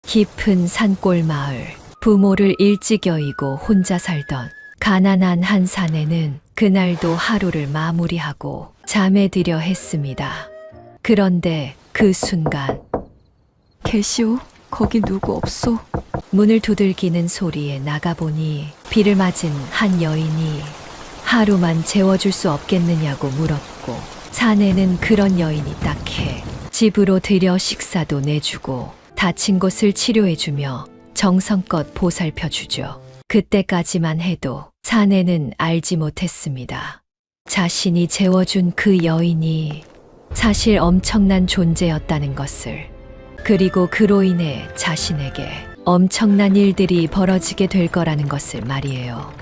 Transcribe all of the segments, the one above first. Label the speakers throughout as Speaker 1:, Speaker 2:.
Speaker 1: 깊은 산골 마을, 부모를 일찍 여의고 혼자 살던 가난한 한 사내는 그날도 하루를 마무리하고 잠에 들려 했습니다. 그런데 그 순간
Speaker 2: 계시오, 거기 누구 없소?
Speaker 1: 문을 두들기는 소리에 나가보니 비를 맞은 한 여인이 하루만 재워줄 수 없겠느냐고 물었고, 사내는 그런 여인이 딱해 집으로 들여 식사도 내주고 다친 곳을 치료해주며 정성껏 보살펴주죠. 그때까지만 해도 사내는 알지 못했습니다. 자신이 재워준 그 여인이 사실 엄청난 존재였다는 것을. 그리고 그로 인해 자신에게 엄청난 일들이 벌어지게 될 거라는 것을 말이에요.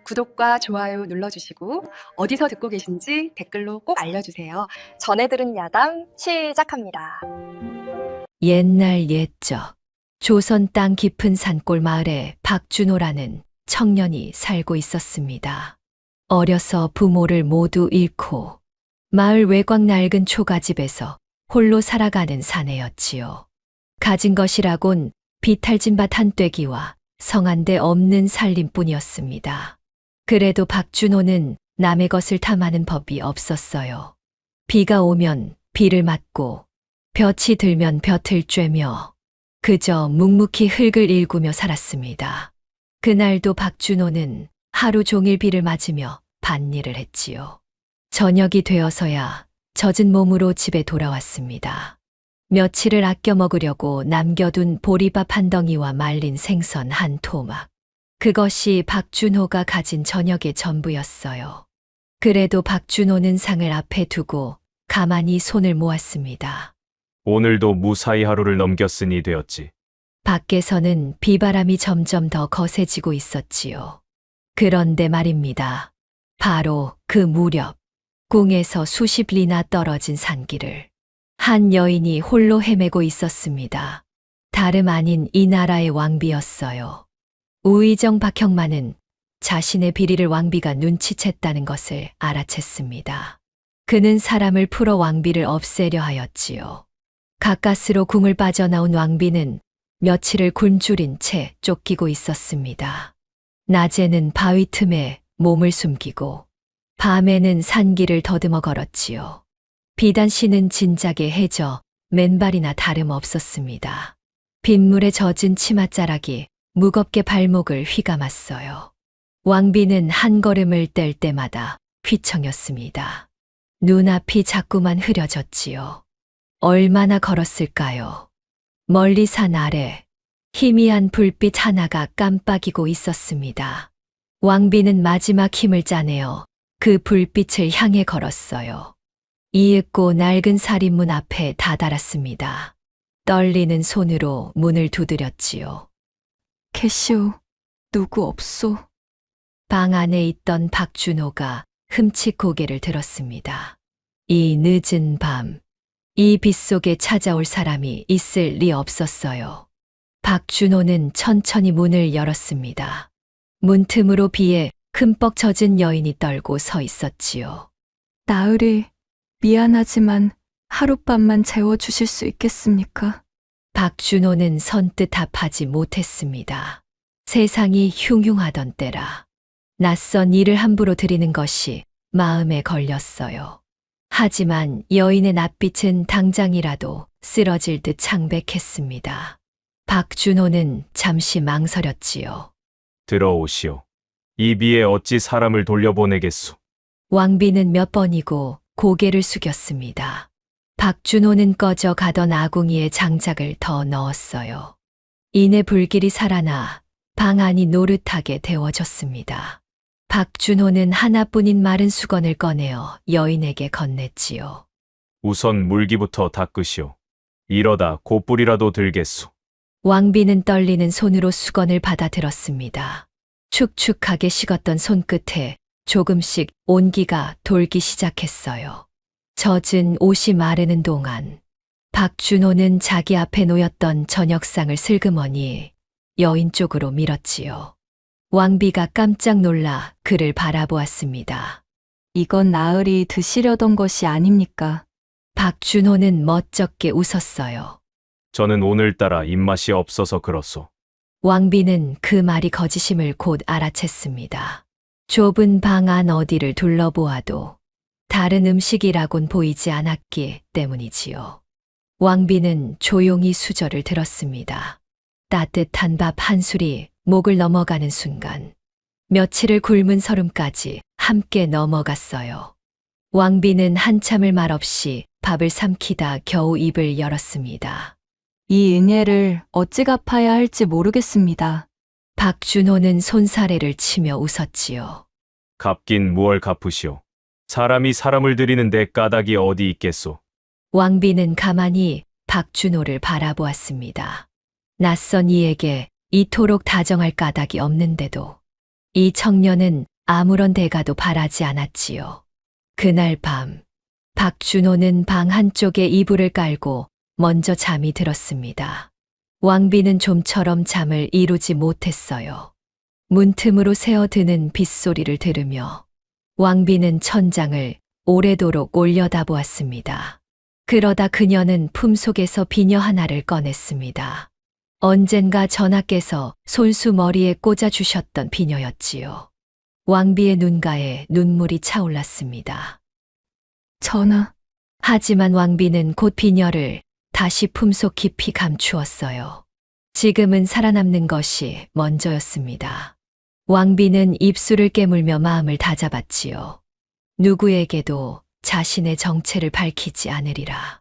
Speaker 3: 구독과 좋아요 눌러주시고 어디서 듣고 계신지 댓글로 꼭 알려주세요. 전해 들은 야담 시작합니다.
Speaker 1: 옛날 옛적 조선 땅 깊은 산골 마을에 박준호라는 청년이 살고 있었습니다. 어려서 부모를 모두 잃고 마을 외곽 낡은 초가집에서 홀로 살아가는 사내였지요. 가진 것이라곤 비탈진 밭 한 떼기와 성한 데 없는 살림뿐이었습니다. 그래도 박준호는 남의 것을 탐하는 법이 없었어요. 비가 오면 비를 맞고 볕이 들면 볕을 쬐며 그저 묵묵히 흙을 일구며 살았습니다. 그날도 박준호는 하루 종일 비를 맞으며 밭일을 했지요. 저녁이 되어서야 젖은 몸으로 집에 돌아왔습니다. 며칠을 아껴 먹으려고 남겨둔 보리밥 한 덩이와 말린 생선 한 토막. 그것이 박준호가 가진 저녁의 전부였어요. 그래도 박준호는 상을 앞에 두고 가만히 손을 모았습니다.
Speaker 4: 오늘도 무사히 하루를 넘겼으니 되었지.
Speaker 1: 밖에서는 비바람이 점점 더 거세지고 있었지요. 그런데 말입니다. 바로 그 무렵, 궁에서 수십 리나 떨어진 산길을 한 여인이 홀로 헤매고 있었습니다. 다름 아닌 이 나라의 왕비였어요. 우의정 박형만은 자신의 비리를 왕비가 눈치챘다는 것을 알아챘습니다. 그는 사람을 풀어 왕비를 없애려 하였지요. 가까스로 궁을 빠져나온 왕비는 며칠을 굶주린 채 쫓기고 있었습니다. 낮에는 바위 틈에 몸을 숨기고 밤에는 산길을 더듬어 걸었지요. 비단 씨는 진작에 해져 맨발이나 다름없었습니다. 빗물에 젖은 치맛자락이 무겁게 발목을 휘감았어요. 왕비는 한 걸음을 뗄 때마다 휘청였습니다. 눈앞이 자꾸만 흐려졌지요. 얼마나 걸었을까요? 멀리 산 아래 희미한 불빛 하나가 깜빡이고 있었습니다. 왕비는 마지막 힘을 짜내어 그 불빛을 향해 걸었어요. 이윽고 낡은 살인문 앞에 다다랐습니다. 떨리는 손으로 문을 두드렸지요.
Speaker 2: 계시오, 누구 없소?
Speaker 1: 방 안에 있던 박준호가 흠칫 고개를 들었습니다. 이 늦은 밤, 이 빛 속에 찾아올 사람이 있을 리 없었어요. 박준호는 천천히 문을 열었습니다. 문틈으로 비에 흠뻑 젖은 여인이 떨고 서 있었지요.
Speaker 2: 나으리, 미안하지만 하룻밤만 재워주실 수 있겠습니까?
Speaker 1: 박준호는 선뜻 답하지 못했습니다. 세상이 흉흉하던 때라 낯선 일을 함부로 드리는 것이 마음에 걸렸어요. 하지만 여인의 낯빛은 당장이라도 쓰러질 듯 창백했습니다. 박준호는 잠시 망설였지요.
Speaker 4: 들어오시오. 이 비에 어찌 사람을 돌려보내겠소.
Speaker 1: 왕비는 몇 번이고 고개를 숙였습니다. 박준호는 꺼져 가던 아궁이에 장작을 더 넣었어요. 이내 불길이 살아나 방 안이 노릇하게 데워졌습니다. 박준호는 하나뿐인 마른 수건을 꺼내어 여인에게 건넸지요.
Speaker 4: 우선 물기부터 닦으시오. 이러다 곧불이라도 들겠소.
Speaker 1: 왕비는 떨리는 손으로 수건을 받아들었습니다. 축축하게 식었던 손끝에 조금씩 온기가 돌기 시작했어요. 젖은 옷이 마르는 동안 박준호는 자기 앞에 놓였던 저녁상을 슬그머니 여인 쪽으로 밀었지요. 왕비가 깜짝 놀라 그를 바라보았습니다.
Speaker 2: 이건 나으리 드시려던 것이 아닙니까?
Speaker 1: 박준호는 멋쩍게 웃었어요.
Speaker 4: 저는 오늘따라 입맛이 없어서 그렇소.
Speaker 1: 왕비는 그 말이 거짓임을 곧 알아챘습니다. 좁은 방 안 어디를 둘러보아도 다른 음식이라곤 보이지 않았기 때문이지요. 왕비는 조용히 수저를 들었습니다. 따뜻한 밥 한 술이 목을 넘어가는 순간 며칠을 굶은 설움까지 함께 넘어갔어요. 왕비는 한참을 말없이 밥을 삼키다 겨우 입을 열었습니다.
Speaker 2: 이 은혜를 어찌 갚아야 할지 모르겠습니다.
Speaker 1: 박준호는 손사래를 치며 웃었지요.
Speaker 4: 갚긴 무얼 갚으시오. 사람이 사람을 들이는데 까닭이 어디 있겠소.
Speaker 1: 왕비는 가만히 박준호를 바라보았습니다. 낯선 이에게 이토록 다정할 까닭이 없는데도 이 청년은 아무런 대가도 바라지 않았지요. 그날 밤 박준호는 방 한쪽에 이불을 깔고 먼저 잠이 들었습니다. 왕비는 좀처럼 잠을 이루지 못했어요. 문틈으로 새어드는 빗소리를 들으며 왕비는 천장을 오래도록 올려다보았습니다. 그러다 그녀는 품속에서 비녀 하나를 꺼냈습니다. 언젠가 전하께서 손수 머리에 꽂아주셨던 비녀였지요. 왕비의 눈가에 눈물이 차올랐습니다.
Speaker 2: 전하,
Speaker 1: 하지만 왕비는 곧 비녀를 다시 품속 깊이 감추었어요. 지금은 살아남는 것이 먼저였습니다. 왕비는 입술을 깨물며 마음을 다잡았지요. 누구에게도 자신의 정체를 밝히지 않으리라.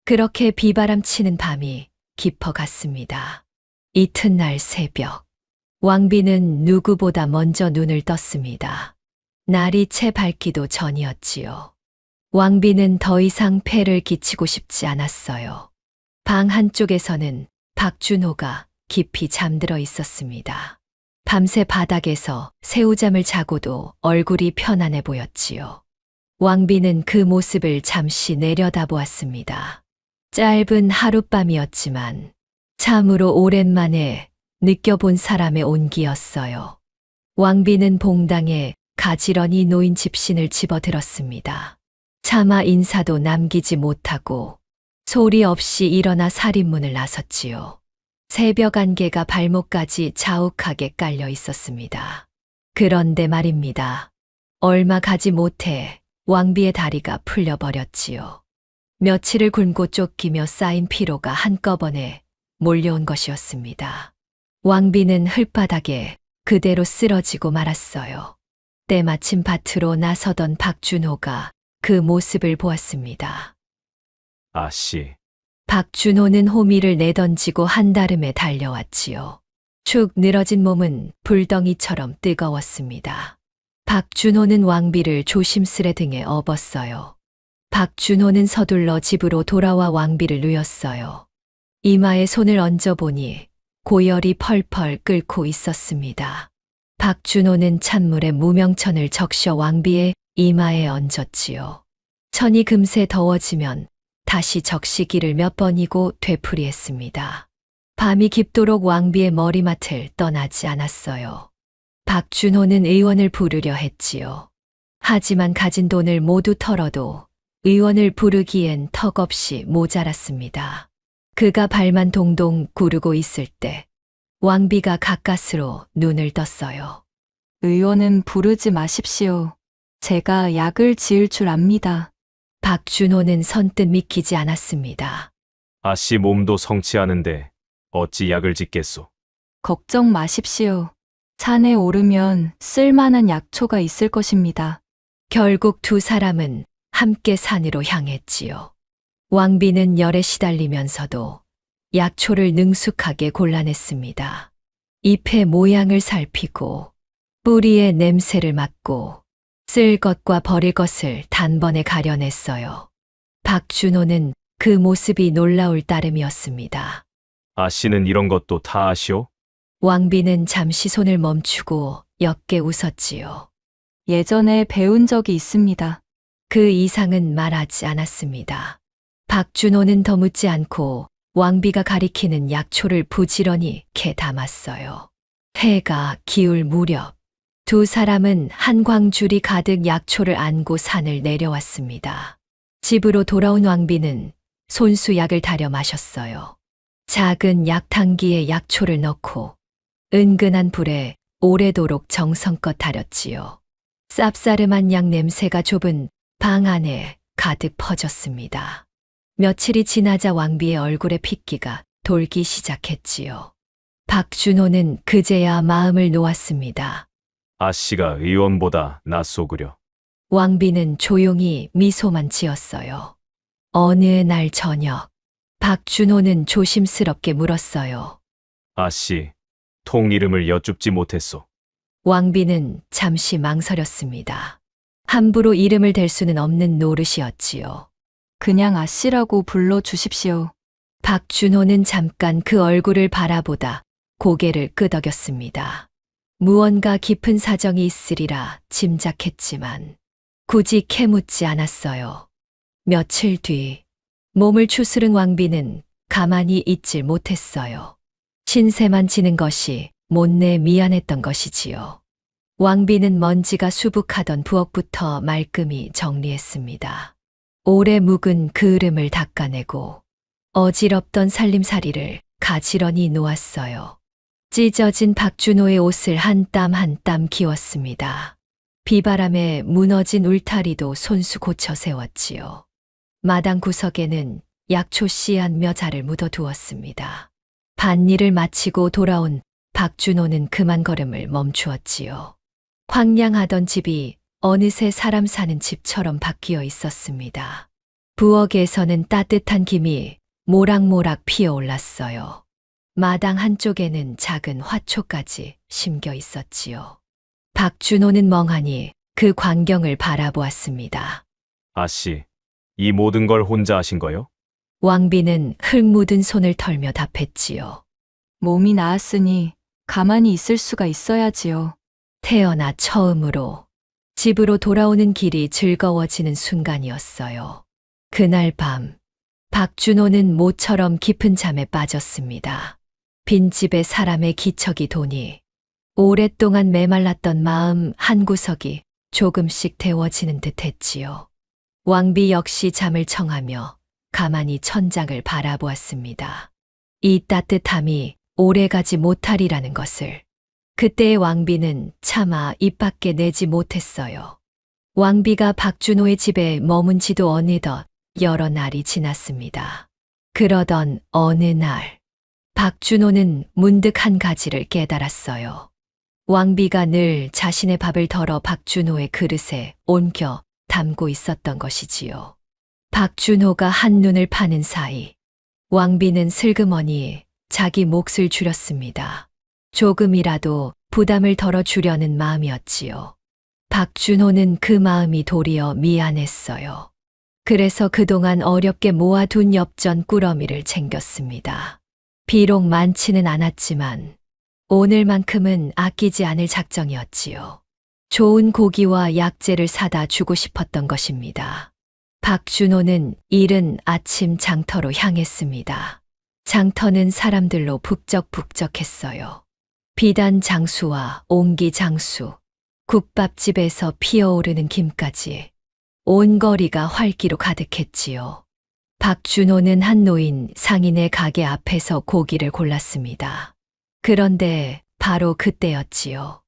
Speaker 1: 그렇게 비바람치는 밤이 깊어갔습니다. 이튿날 새벽, 왕비는 누구보다 먼저 눈을 떴습니다. 날이 채 밝기도 전이었지요. 왕비는 더 이상 폐를 끼치고 싶지 않았어요. 방 한쪽에서는 박준호가 깊이 잠들어 있었습니다. 밤새 바닥에서 새우잠을 자고도 얼굴이 편안해 보였지요. 왕비는 그 모습을 잠시 내려다보았습니다. 짧은 하룻밤이었지만 참으로 오랜만에 느껴본 사람의 온기였어요. 왕비는 봉당에 가지런히 놓인 집신을 집어들었습니다. 차마 인사도 남기지 못하고 소리 없이 일어나 살인문을 나섰지요. 새벽 안개가 발목까지 자욱하게 깔려 있었습니다. 그런데 말입니다. 얼마 가지 못해 왕비의 다리가 풀려버렸지요. 며칠을 굶고 쫓기며 쌓인 피로가 한꺼번에 몰려온 것이었습니다. 왕비는 흙바닥에 그대로 쓰러지고 말았어요. 때마침 밭으로 나서던 박준호가 그 모습을 보았습니다.
Speaker 4: 아씨,
Speaker 1: 박준호는 호미를 내던지고 한다름에 달려왔지요. 축 늘어진 몸은 불덩이처럼 뜨거웠습니다. 박준호는 왕비를 조심스레 등에 업었어요. 박준호는 서둘러 집으로 돌아와 왕비를 누였어요. 이마에 손을 얹어보니 고열이 펄펄 끓고 있었습니다. 박준호는 찬물에 무명천을 적셔 왕비의 이마에 얹었지요. 천이 금세 더워지면 다시 적시기를 몇 번이고 되풀이했습니다. 밤이 깊도록 왕비의 머리맡을 떠나지 않았어요. 박준호는 의원을 부르려 했지요. 하지만 가진 돈을 모두 털어도 의원을 부르기엔 턱없이 모자랐습니다. 그가 발만 동동 구르고 있을 때 왕비가 가까스로 눈을 떴어요.
Speaker 2: 의원은 부르지 마십시오. 제가 약을 지을 줄 압니다.
Speaker 1: 박준호는 선뜻 믿기지 않았습니다.
Speaker 4: 아씨 몸도 성취하는데 어찌 약을 짓겠소.
Speaker 2: 걱정 마십시오. 산에 오르면 쓸만한 약초가 있을 것입니다.
Speaker 1: 결국 두 사람은 함께 산으로 향했지요. 왕비는 열에 시달리면서도 약초를 능숙하게 골라냈습니다. 잎의 모양을 살피고 뿌리의 냄새를 맡고 쓸 것과 버릴 것을 단번에 가려냈어요. 박준호는 그 모습이 놀라울 따름이었습니다.
Speaker 4: 아씨는 이런 것도 다 아시오?
Speaker 1: 왕비는 잠시 손을 멈추고 옅게 웃었지요.
Speaker 2: 예전에 배운 적이 있습니다.
Speaker 1: 그 이상은 말하지 않았습니다. 박준호는 더 묻지 않고 왕비가 가리키는 약초를 부지런히 캐 담았어요. 해가 기울 무렵 두 사람은 한광줄이 가득 약초를 안고 산을 내려왔습니다. 집으로 돌아온 왕비는 손수약을 다려 마셨어요. 작은 약탕기에 약초를 넣고 은근한 불에 오래도록 정성껏 달였지요. 쌉싸름한 약 냄새가 좁은 방 안에 가득 퍼졌습니다. 며칠이 지나자 왕비의 얼굴에 핏기가 돌기 시작했지요. 박준호는 그제야 마음을 놓았습니다.
Speaker 4: 아씨가 의원보다 낯속으려.
Speaker 1: 왕비는 조용히 미소만 지었어요. 어느 날 저녁, 박준호는 조심스럽게 물었어요.
Speaker 4: 아씨, 통 이름을 여쭙지 못했소.
Speaker 1: 왕비는 잠시 망설였습니다. 함부로 이름을 댈 수는 없는 노릇이었지요.
Speaker 2: 그냥 아씨라고 불러주십시오.
Speaker 1: 박준호는 잠깐 그 얼굴을 바라보다 고개를 끄덕였습니다. 무언가 깊은 사정이 있으리라 짐작했지만 굳이 캐묻지 않았어요. 며칠 뒤 몸을 추스른 왕비는 가만히 있질 못했어요. 신세만 지는 것이 못내 미안했던 것이지요. 왕비는 먼지가 수북하던 부엌부터 말끔히 정리했습니다. 오래 묵은 그을음을 닦아내고 어지럽던 살림살이를 가지런히 놓았어요. 찢어진 박준호의 옷을 한 땀 한 땀 기웠습니다. 비바람에 무너진 울타리도 손수 고쳐 세웠지요. 마당 구석에는 약초 씨앗 몇 알을 묻어두었습니다. 밭일을 마치고 돌아온 박준호는 그만 걸음을 멈추었지요. 황량하던 집이 어느새 사람 사는 집처럼 바뀌어 있었습니다. 부엌에서는 따뜻한 김이 모락모락 피어올랐어요. 마당 한쪽에는 작은 화초까지 심겨 있었지요. 박준호는 멍하니 그 광경을 바라보았습니다.
Speaker 4: 아씨, 이 모든 걸 혼자 하신 거요?
Speaker 1: 왕비는 흙 묻은 손을 털며 답했지요.
Speaker 2: 몸이 나았으니 가만히 있을 수가 있어야지요.
Speaker 1: 태어나 처음으로 집으로 돌아오는 길이 즐거워지는 순간이었어요. 그날 밤, 박준호는 모처럼 깊은 잠에 빠졌습니다. 빈집에 사람의 기척이 도니 오랫동안 메말랐던 마음 한구석이 조금씩 데워지는 듯 했지요. 왕비 역시 잠을 청하며 가만히 천장을 바라보았습니다. 이 따뜻함이 오래가지 못하리라는 것을. 그때의 왕비는 차마 입 밖에 내지 못했어요. 왕비가 박준호의 집에 머문 지도 어느덧 여러 날이 지났습니다. 그러던 어느 날, 박준호는 문득 한 가지를 깨달았어요. 왕비가 늘 자신의 밥을 덜어 박준호의 그릇에 옮겨 담고 있었던 것이지요. 박준호가 한눈을 파는 사이, 왕비는 슬그머니 자기 몫을 줄였습니다. 조금이라도 부담을 덜어주려는 마음이었지요. 박준호는 그 마음이 도리어 미안했어요. 그래서 그동안 어렵게 모아둔 엽전 꾸러미를 챙겼습니다. 비록 많지는 않았지만 오늘만큼은 아끼지 않을 작정이었지요. 좋은 고기와 약재를 사다 주고 싶었던 것입니다. 박준호는 이른 아침 장터로 향했습니다. 장터는 사람들로 북적북적했어요. 비단 장수와 옹기 장수, 국밥집에서 피어오르는 김까지 온 거리가 활기로 가득했지요. 박준호는 한 노인 상인의 가게 앞에서 고기를 골랐습니다. 그런데 바로 그때였지요.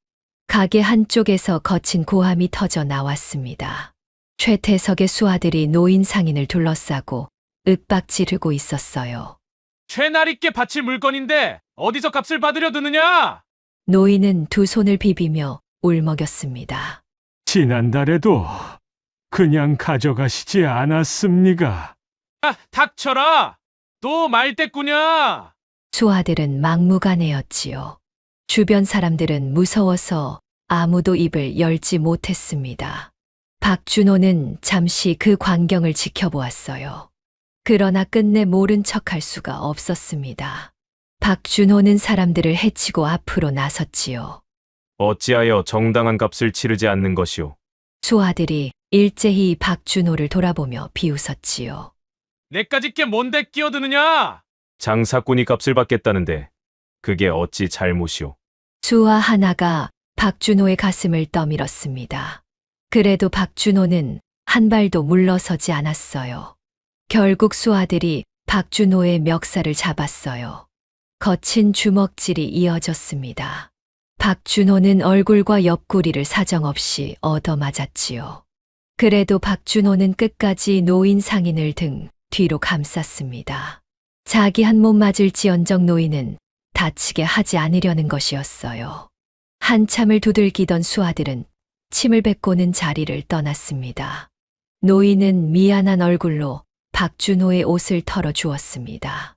Speaker 1: 가게 한쪽에서 거친 고함이 터져 나왔습니다. 최태석의 수하들이 노인 상인을 둘러싸고 윽박지르고 있었어요.
Speaker 5: 최날 있게 바칠 물건인데 어디서 값을 받으려 드느냐?
Speaker 1: 노인은 두 손을 비비며 울먹였습니다.
Speaker 6: 지난달에도 그냥 가져가시지 않았습니까?
Speaker 5: 아, 닥쳐라! 또 말대꾸냐?
Speaker 1: 수하들은 막무가내였지요. 주변 사람들은 무서워서 아무도 입을 열지 못했습니다. 박준호는 잠시 그 광경을 지켜보았어요. 그러나 끝내 모른 척할 수가 없었습니다. 박준호는 사람들을 해치고 앞으로 나섰지요.
Speaker 4: 어찌하여 정당한 값을 치르지 않는 것이오?
Speaker 1: 수하들이 일제히 박준호를 돌아보며 비웃었지요.
Speaker 5: 내까지 게 뭔데 끼어드느냐?
Speaker 4: 장사꾼이 값을 받겠다는데 그게 어찌 잘못이오?
Speaker 1: 수하 하나가 박준호의 가슴을 떠밀었습니다. 그래도 박준호는 한 발도 물러서지 않았어요. 결국 수하들이 박준호의 멱살을 잡았어요. 거친 주먹질이 이어졌습니다. 박준호는 얼굴과 옆구리를 사정없이 얻어맞았지요. 그래도 박준호는 끝까지 노인 상인을 등 뒤로 감쌌습니다. 자기 한 몸 맞을지언정 노인은 다치게 하지 않으려는 것이었어요. 한참을 두들기던 수아들은 침을 뱉고는 자리를 떠났습니다. 노인은 미안한 얼굴로 박준호의 옷을 털어주었습니다.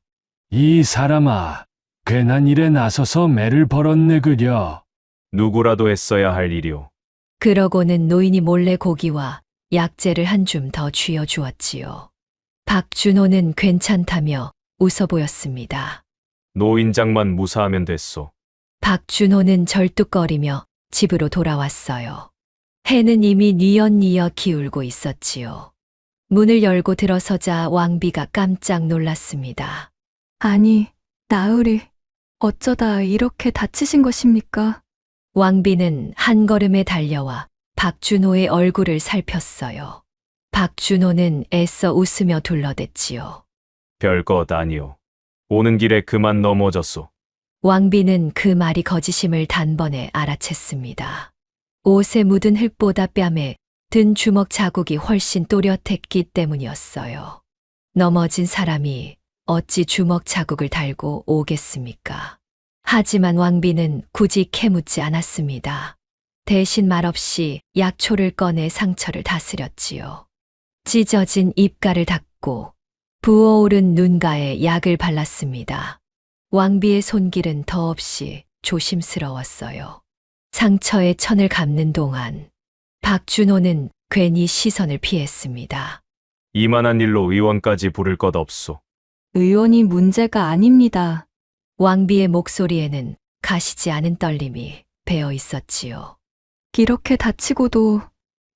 Speaker 6: 이 사람아, 괜한 일에 나서서 매를 벌었네 그려.
Speaker 4: 누구라도 했어야 할 일이오.
Speaker 1: 그러고는 노인이 몰래 고기와 약재를 한 줌 더 쥐어 주었지요. 박준호는 괜찮다며 웃어 보였습니다.
Speaker 4: 노인장만 무사하면 됐소.
Speaker 1: 박준호는 절뚝거리며 집으로 돌아왔어요. 해는 이미 뉘엿뉘엿 기울고 있었지요. 문을 열고 들어서자 왕비가 깜짝 놀랐습니다.
Speaker 2: 아니, 나으리, 어쩌다 이렇게 다치신 것입니까?
Speaker 1: 왕비는 한 걸음에 달려와 박준호의 얼굴을 살폈어요. 박준호는 애써 웃으며 둘러댔지요.
Speaker 4: 별것 아니오. 오는 길에 그만 넘어졌소.
Speaker 1: 왕비는 그 말이 거짓임을 단번에 알아챘습니다. 옷에 묻은 흙보다 뺨에 든 주먹 자국이 훨씬 또렷했기 때문이었어요. 넘어진 사람이 어찌 주먹 자국을 달고 오겠습니까? 하지만 왕비는 굳이 캐묻지 않았습니다. 대신 말없이 약초를 꺼내 상처를 다스렸지요. 찢어진 입가를 닦고 부어오른 눈가에 약을 발랐습니다. 왕비의 손길은 더없이 조심스러웠어요. 상처에 천을 감는 동안 박준호는 괜히 시선을 피했습니다.
Speaker 4: 이만한 일로 의원까지 부를 것 없소.
Speaker 2: 의원이 문제가 아닙니다.
Speaker 1: 왕비의 목소리에는 가시지 않은 떨림이 배어 있었지요.
Speaker 2: 이렇게 다치고도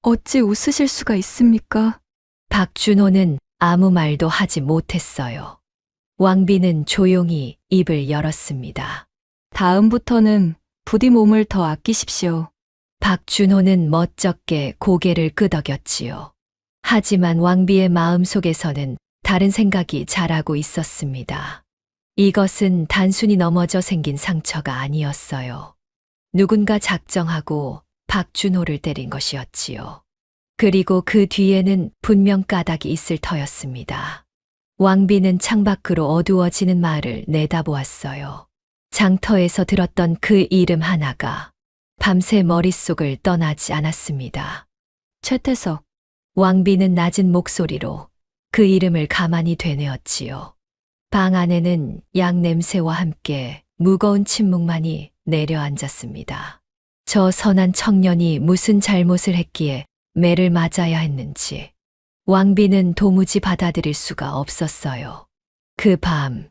Speaker 2: 어찌 웃으실 수가 있습니까?
Speaker 1: 박준호는 아무 말도 하지 못했어요. 왕비는 조용히 입을 열었습니다.
Speaker 2: 다음부터는 부디 몸을 더 아끼십시오.
Speaker 1: 박준호는 멋쩍게 고개를 끄덕였지요. 하지만 왕비의 마음속에서는 다른 생각이 자라고 있었습니다. 이것은 단순히 넘어져 생긴 상처가 아니었어요. 누군가 작정하고 박준호를 때린 것이었지요. 그리고 그 뒤에는 분명 까닭이 있을 터였습니다. 왕비는 창밖으로 어두워지는 마을을 내다보았어요. 장터에서 들었던 그 이름 하나가 밤새 머릿속을 떠나지 않았습니다.
Speaker 2: 최태석,
Speaker 1: 왕비는 낮은 목소리로 그 이름을 가만히 되뇌었지요. 방 안에는 약 냄새와 함께 무거운 침묵만이 내려앉았습니다. 저 선한 청년이 무슨 잘못을 했기에 매를 맞아야 했는지 왕비는 도무지 받아들일 수가 없었어요. 그 밤,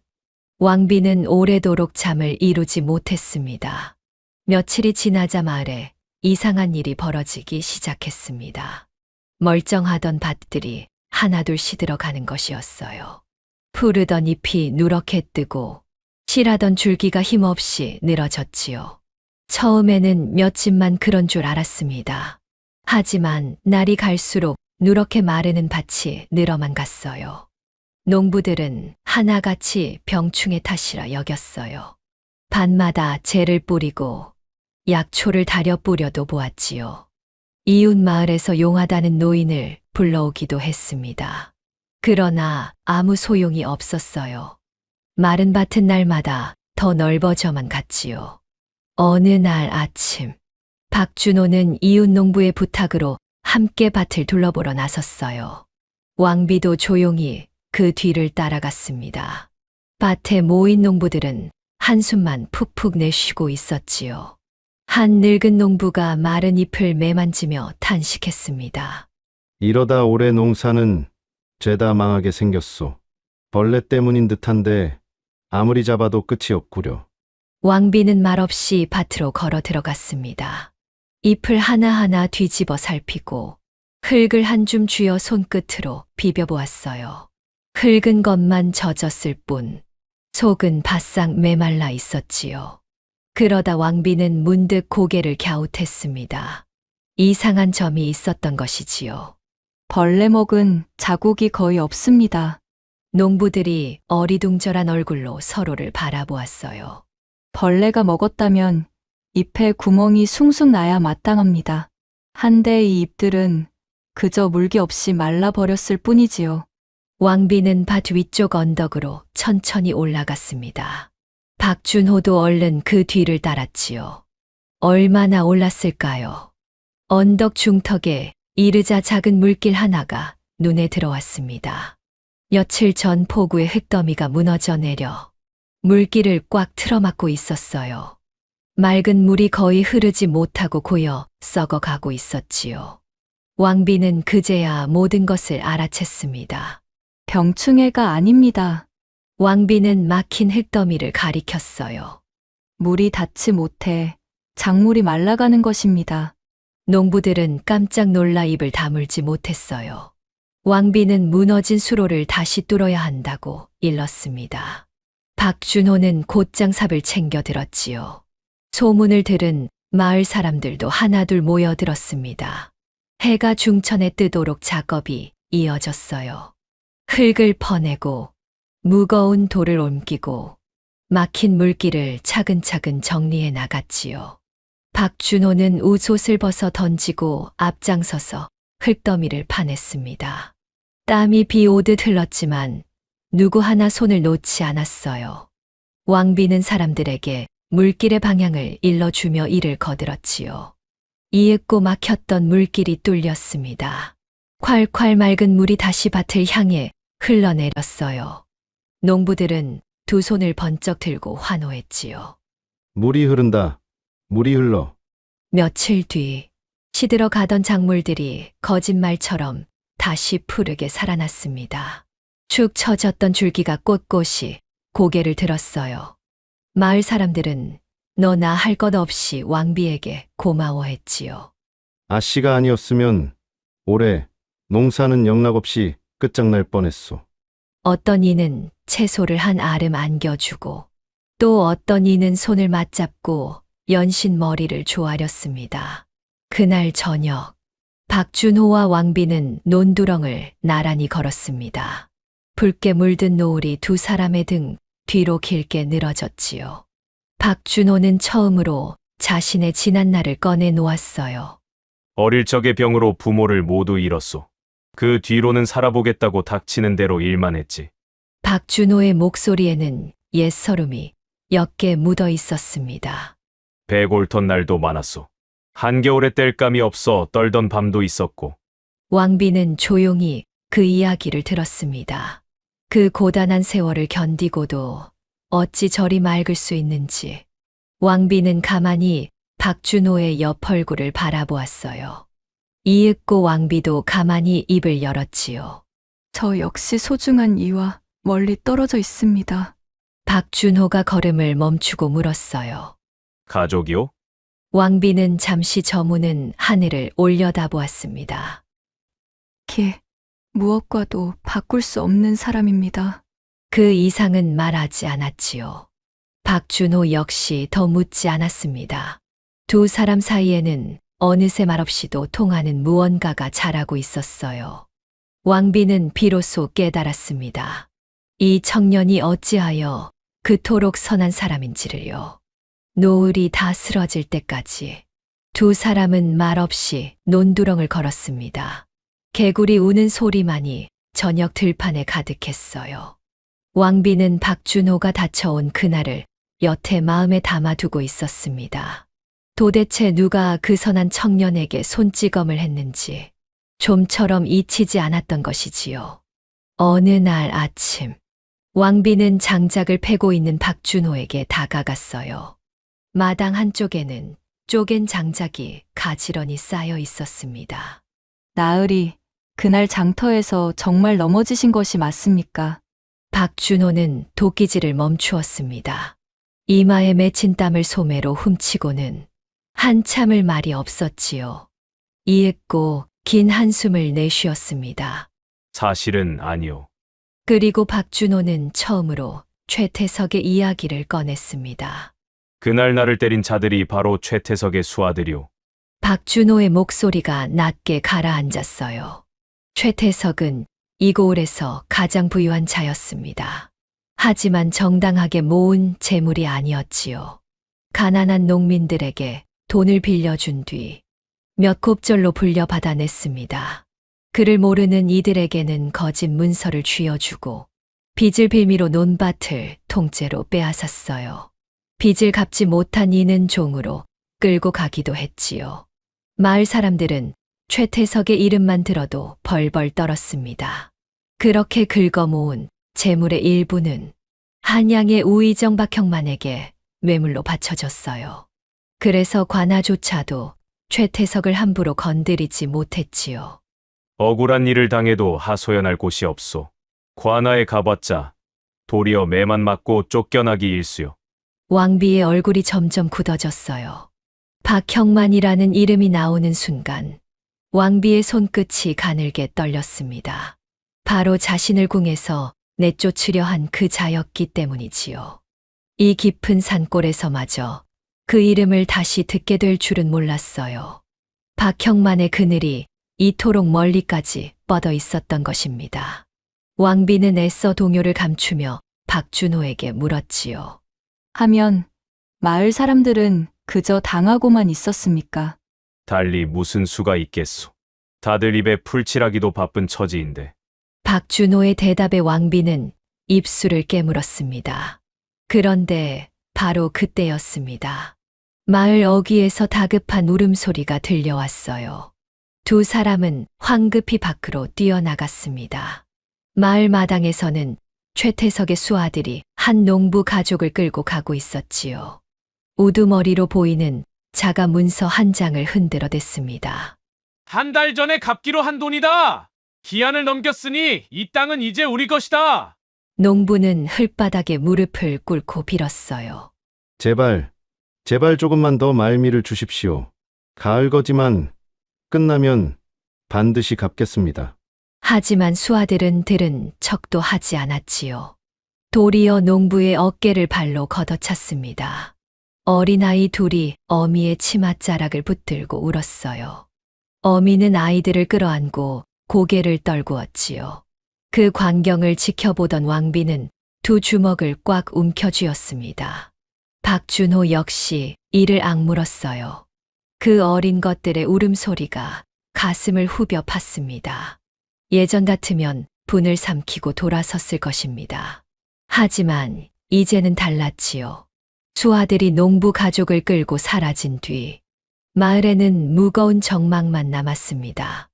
Speaker 1: 왕비는 오래도록 잠을 이루지 못했습니다. 며칠이 지나자 마을에 이상한 일이 벌어지기 시작했습니다. 멀쩡하던 밭들이 하나둘 시들어가는 것이었어요. 푸르던 잎이 누렇게 뜨고 실하던 줄기가 힘없이 늘어졌지요. 처음에는 몇 집만 그런 줄 알았습니다. 하지만 날이 갈수록 누렇게 마르는 밭이 늘어만 갔어요. 농부들은 하나같이 병충해 탓이라 여겼어요. 밭마다 재를 뿌리고 약초를 다려 뿌려도 보았지요. 이웃 마을에서 용하다는 노인을 불러오기도 했습니다. 그러나 아무 소용이 없었어요. 마른 밭은 날마다 더 넓어져만 갔지요. 어느 날 아침, 박준호는 이웃 농부의 부탁으로 함께 밭을 둘러보러 나섰어요. 왕비도 조용히 그 뒤를 따라갔습니다. 밭에 모인 농부들은 한숨만 푹푹 내쉬고 있었지요. 한 늙은 농부가 마른 잎을 매만지며 탄식했습니다.
Speaker 7: 이러다 올해 농사는 죄다 망하게 생겼소. 벌레 때문인 듯한데 아무리 잡아도 끝이 없구려.
Speaker 1: 왕비는 말없이 밭으로 걸어 들어갔습니다. 잎을 하나하나 뒤집어 살피고 흙을 한 줌 쥐어 손끝으로 비벼보았어요. 흙은 것만 젖었을 뿐 속은 바싹 메말라 있었지요. 그러다 왕비는 문득 고개를 갸웃했습니다. 이상한 점이 있었던 것이지요.
Speaker 2: 벌레 먹은 자국이 거의 없습니다.
Speaker 1: 농부들이 어리둥절한 얼굴로 서로를 바라보았어요.
Speaker 2: 벌레가 먹었다면 잎에 구멍이 숭숭 나야 마땅합니다. 한데 이 잎들은 그저 물기 없이 말라버렸을 뿐이지요.
Speaker 1: 왕비는 밭 위쪽 언덕으로 천천히 올라갔습니다. 박준호도 얼른 그 뒤를 따랐지요. 얼마나 올랐을까요? 언덕 중턱에 이르자 작은 물길 하나가 눈에 들어왔습니다. 며칠 전 폭우에 흙더미가 무너져 내려 물길을 꽉 틀어막고 있었어요. 맑은 물이 거의 흐르지 못하고 고여 썩어가고 있었지요. 왕비는 그제야 모든 것을 알아챘습니다.
Speaker 2: 병충해가 아닙니다.
Speaker 1: 왕비는 막힌 흙더미를 가리켰어요.
Speaker 2: 물이 닿지 못해 작물이 말라가는 것입니다.
Speaker 1: 농부들은 깜짝 놀라 입을 다물지 못했어요. 왕비는 무너진 수로를 다시 뚫어야 한다고 일렀습니다. 박준호는 곧장 삽을 챙겨 들었지요. 소문을 들은 마을 사람들도 하나둘 모여들었습니다. 해가 중천에 뜨도록 작업이 이어졌어요. 흙을 퍼내고 무거운 돌을 옮기고 막힌 물길을 차근차근 정리해 나갔지요. 박준호는 웃옷을 벗어 던지고 앞장서서 흙더미를 파냈습니다. 땀이 비 오듯 흘렀지만 누구 하나 손을 놓지 않았어요. 왕비는 사람들에게 물길의 방향을 일러주며 일을 거들었지요. 이윽고 막혔던 물길이 뚫렸습니다. 콸콸 맑은 물이 다시 밭을 향해 흘러내렸어요. 농부들은 두 손을 번쩍 들고 환호했지요.
Speaker 7: 물이 흐른다. 물이 흘러.
Speaker 1: 며칠 뒤 시들어 가던 작물들이 거짓말처럼 다시 푸르게 살아났습니다. 축 처졌던 줄기가 꼿꼿이 고개를 들었어요. 마을 사람들은 너나 할 것 없이 왕비에게 고마워했지요.
Speaker 7: 아씨가 아니었으면 올해 농사는 영락없이 끝장날 뻔했소.
Speaker 1: 어떤 이는 채소를 한 알음 안겨주고 또 어떤 이는 손을 맞잡고 연신 머리를 조아렸습니다. 그날 저녁 박준호와 왕비는 논두렁을 나란히 걸었습니다. 붉게 물든 노을이 두 사람의 등 뒤로 길게 늘어졌지요. 박준호는 처음으로 자신의 지난 날을 꺼내 놓았어요.
Speaker 4: 어릴 적의 병으로 부모를 모두 잃었소. 그 뒤로는 살아보겠다고 닥치는 대로 일만 했지.
Speaker 1: 박준호의 목소리에는 옛서름이 옅게 묻어 있었습니다.
Speaker 4: 배 곪던 날도 많았소. 한겨울에 땔감이 없어 떨던 밤도 있었고.
Speaker 1: 왕비는 조용히 그 이야기를 들었습니다. 그 고단한 세월을 견디고도 어찌 저리 맑을 수 있는지 왕비는 가만히 박준호의 옆 얼굴을 바라보았어요. 이윽고 왕비도 가만히 입을 열었지요.
Speaker 2: 저 역시 소중한 이와 멀리 떨어져 있습니다.
Speaker 1: 박준호가 걸음을 멈추고 물었어요.
Speaker 4: 가족이요?
Speaker 1: 왕비는 잠시 저무는 하늘을 올려다보았습니다.
Speaker 2: 무엇과도 바꿀 수 없는 사람입니다.
Speaker 1: 그 이상은 말하지 않았지요. 박준호 역시 더 묻지 않았습니다. 두 사람 사이에는 어느새 말없이도 통하는 무언가가 자라고 있었어요. 왕비는 비로소 깨달았습니다. 이 청년이 어찌하여 그토록 선한 사람인지를요. 노을이 다 쓰러질 때까지 두 사람은 말없이 논두렁을 걸었습니다. 개구리 우는 소리만이 저녁 들판에 가득했어요. 왕비는 박준호가 다쳐온 그날을 여태 마음에 담아두고 있었습니다. 도대체 누가 그 선한 청년에게 손찌검을 했는지 좀처럼 잊히지 않았던 것이지요. 어느 날 아침, 왕비는 장작을 패고 있는 박준호에게 다가갔어요. 마당 한쪽에는 쪼갠 장작이 가지런히 쌓여 있었습니다.
Speaker 2: 나으리, 그날 장터에서 정말 넘어지신 것이 맞습니까?
Speaker 1: 박준호는 도끼질을 멈추었습니다. 이마에 맺힌 땀을 소매로 훔치고는 한참을 말이 없었지요. 이윽고 긴 한숨을 내쉬었습니다.
Speaker 4: 사실은 아니요.
Speaker 1: 그리고 박준호는 처음으로 최태석의 이야기를 꺼냈습니다.
Speaker 4: 그날 나를 때린 자들이 바로 최태석의 수하들이오.
Speaker 1: 박준호의 목소리가 낮게 가라앉았어요. 최태석은 이고을에서 가장 부유한 자였습니다. 하지만 정당하게 모은 재물이 아니었지요. 가난한 농민들에게 돈을 빌려준 뒤 몇 곱절로 불려받아냈습니다. 그를 모르는 이들에게는 거짓 문서를 쥐어주고 빚을 빌미로 논밭을 통째로 빼앗았어요. 빚을 갚지 못한 이는 종으로 끌고 가기도 했지요. 마을 사람들은 최태석의 이름만 들어도 벌벌 떨었습니다. 그렇게 긁어 모은 재물의 일부는 한양의 우의정 박형만에게 매물로 바쳐졌어요. 그래서 관아조차도 최태석을 함부로 건드리지 못했지요.
Speaker 4: 억울한 일을 당해도 하소연할 곳이 없소. 관아에 가봤자 도리어 매만 맞고 쫓겨나기 일쑤요.
Speaker 1: 왕비의 얼굴이 점점 굳어졌어요. 박형만이라는 이름이 나오는 순간 왕비의 손끝이 가늘게 떨렸습니다. 바로 자신을 궁에서 내쫓으려 한 그 자였기 때문이지요. 이 깊은 산골에서마저 그 이름을 다시 듣게 될 줄은 몰랐어요. 박형만의 그늘이 이토록 멀리까지 뻗어 있었던 것입니다. 왕비는 애써 동요를 감추며 박준호에게 물었지요.
Speaker 2: 하면 마을 사람들은 그저 당하고만 있었습니까?
Speaker 4: 달리 무슨 수가 있겠소. 다들 입에 풀칠하기도 바쁜 처지인데.
Speaker 1: 박준호의 대답에 왕비는 입술을 깨물었습니다. 그런데 바로 그때였습니다. 마을 어귀에서 다급한 울음소리가 들려왔어요. 두 사람은 황급히 밖으로 뛰어나갔습니다. 마을 마당에서는 최태석의 수아들이 한 농부 가족을 끌고 가고 있었지요. 우두머리로 보이는 자가 문서 한 장을 흔들어댔습니다.
Speaker 5: 한 달 전에 갚기로 한 돈이다. 기한을 넘겼으니 이 땅은 이제 우리 것이다.
Speaker 1: 농부는 흙바닥에 무릎을 꿇고 빌었어요.
Speaker 7: 제발 조금만 더 말미를 주십시오. 가을 거지만 끝나면 반드시 갚겠습니다.
Speaker 1: 하지만 수아들은 들은 척도 하지 않았지요. 도리어 농부의 어깨를 발로 걷어찼습니다. 어린아이 둘이 어미의 치맛자락을 붙들고 울었어요. 어미는 아이들을 끌어안고 고개를 떨구었지요. 그 광경을 지켜보던 왕비는 두 주먹을 꽉 움켜쥐었습니다. 박준호 역시 이를 악물었어요. 그 어린 것들의 울음소리가 가슴을 후벼 팠습니다. 예전 같으면 분을 삼키고 돌아섰을 것입니다. 하지만 이제는 달랐지요. 수아들이 농부 가족을 끌고 사라진 뒤 마을에는 무거운 정막만 남았습니다.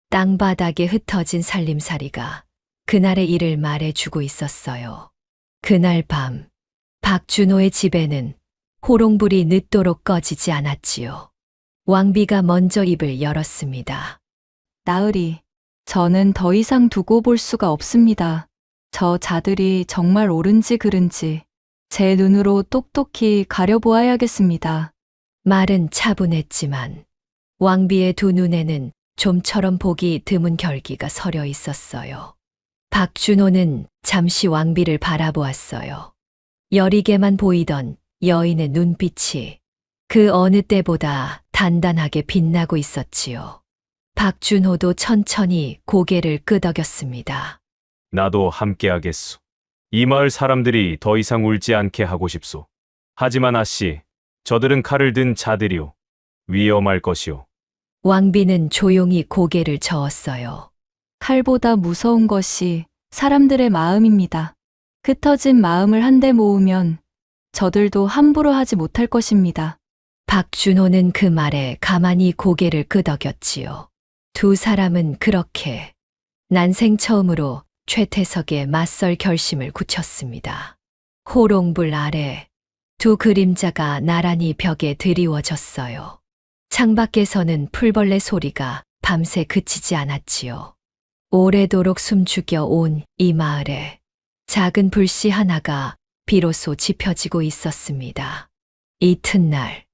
Speaker 1: 땅바닥에 흩어진 살림살이가 그날의 일을 말해주고 있었어요. 그날 밤 박준호의 집에는 호롱불이 늦도록 꺼지지 않았지요. 왕비가 먼저 입을 열었습니다.
Speaker 2: 나으리, 저는 더 이상 두고 볼 수가 없습니다. 저 자들이 정말 옳은지 그른지 제 눈으로 똑똑히 가려보아야겠습니다.
Speaker 1: 말은 차분했지만 왕비의 두 눈에는 좀처럼 보기 드문 결기가 서려 있었어요. 박준호는 잠시 왕비를 바라보았어요. 여리게만 보이던 여인의 눈빛이 그 어느 때보다 단단하게 빛나고 있었지요. 박준호도 천천히 고개를 끄덕였습니다.
Speaker 4: 나도 함께하겠소. 이 마을 사람들이 더 이상 울지 않게 하고 싶소. 하지만 아씨, 저들은 칼을 든 자들이오. 위험할 것이오.
Speaker 1: 왕비는 조용히 고개를 저었어요.
Speaker 2: 칼보다 무서운 것이 사람들의 마음입니다. 흩어진 마음을 한데 모으면 저들도 함부로 하지 못할 것입니다.
Speaker 1: 박준호는 그 말에 가만히 고개를 끄덕였지요. 두 사람은 그렇게 난생 처음으로 최태석에 맞설 결심을 굳혔습니다. 호롱불 아래 두 그림자가 나란히 벽에 드리워졌어요. 창밖에서는 풀벌레 소리가 밤새 그치지 않았지요. 오래도록 숨죽여 온 이 마을에 작은 불씨 하나가 비로소 지펴지고 있었습니다. 이튿날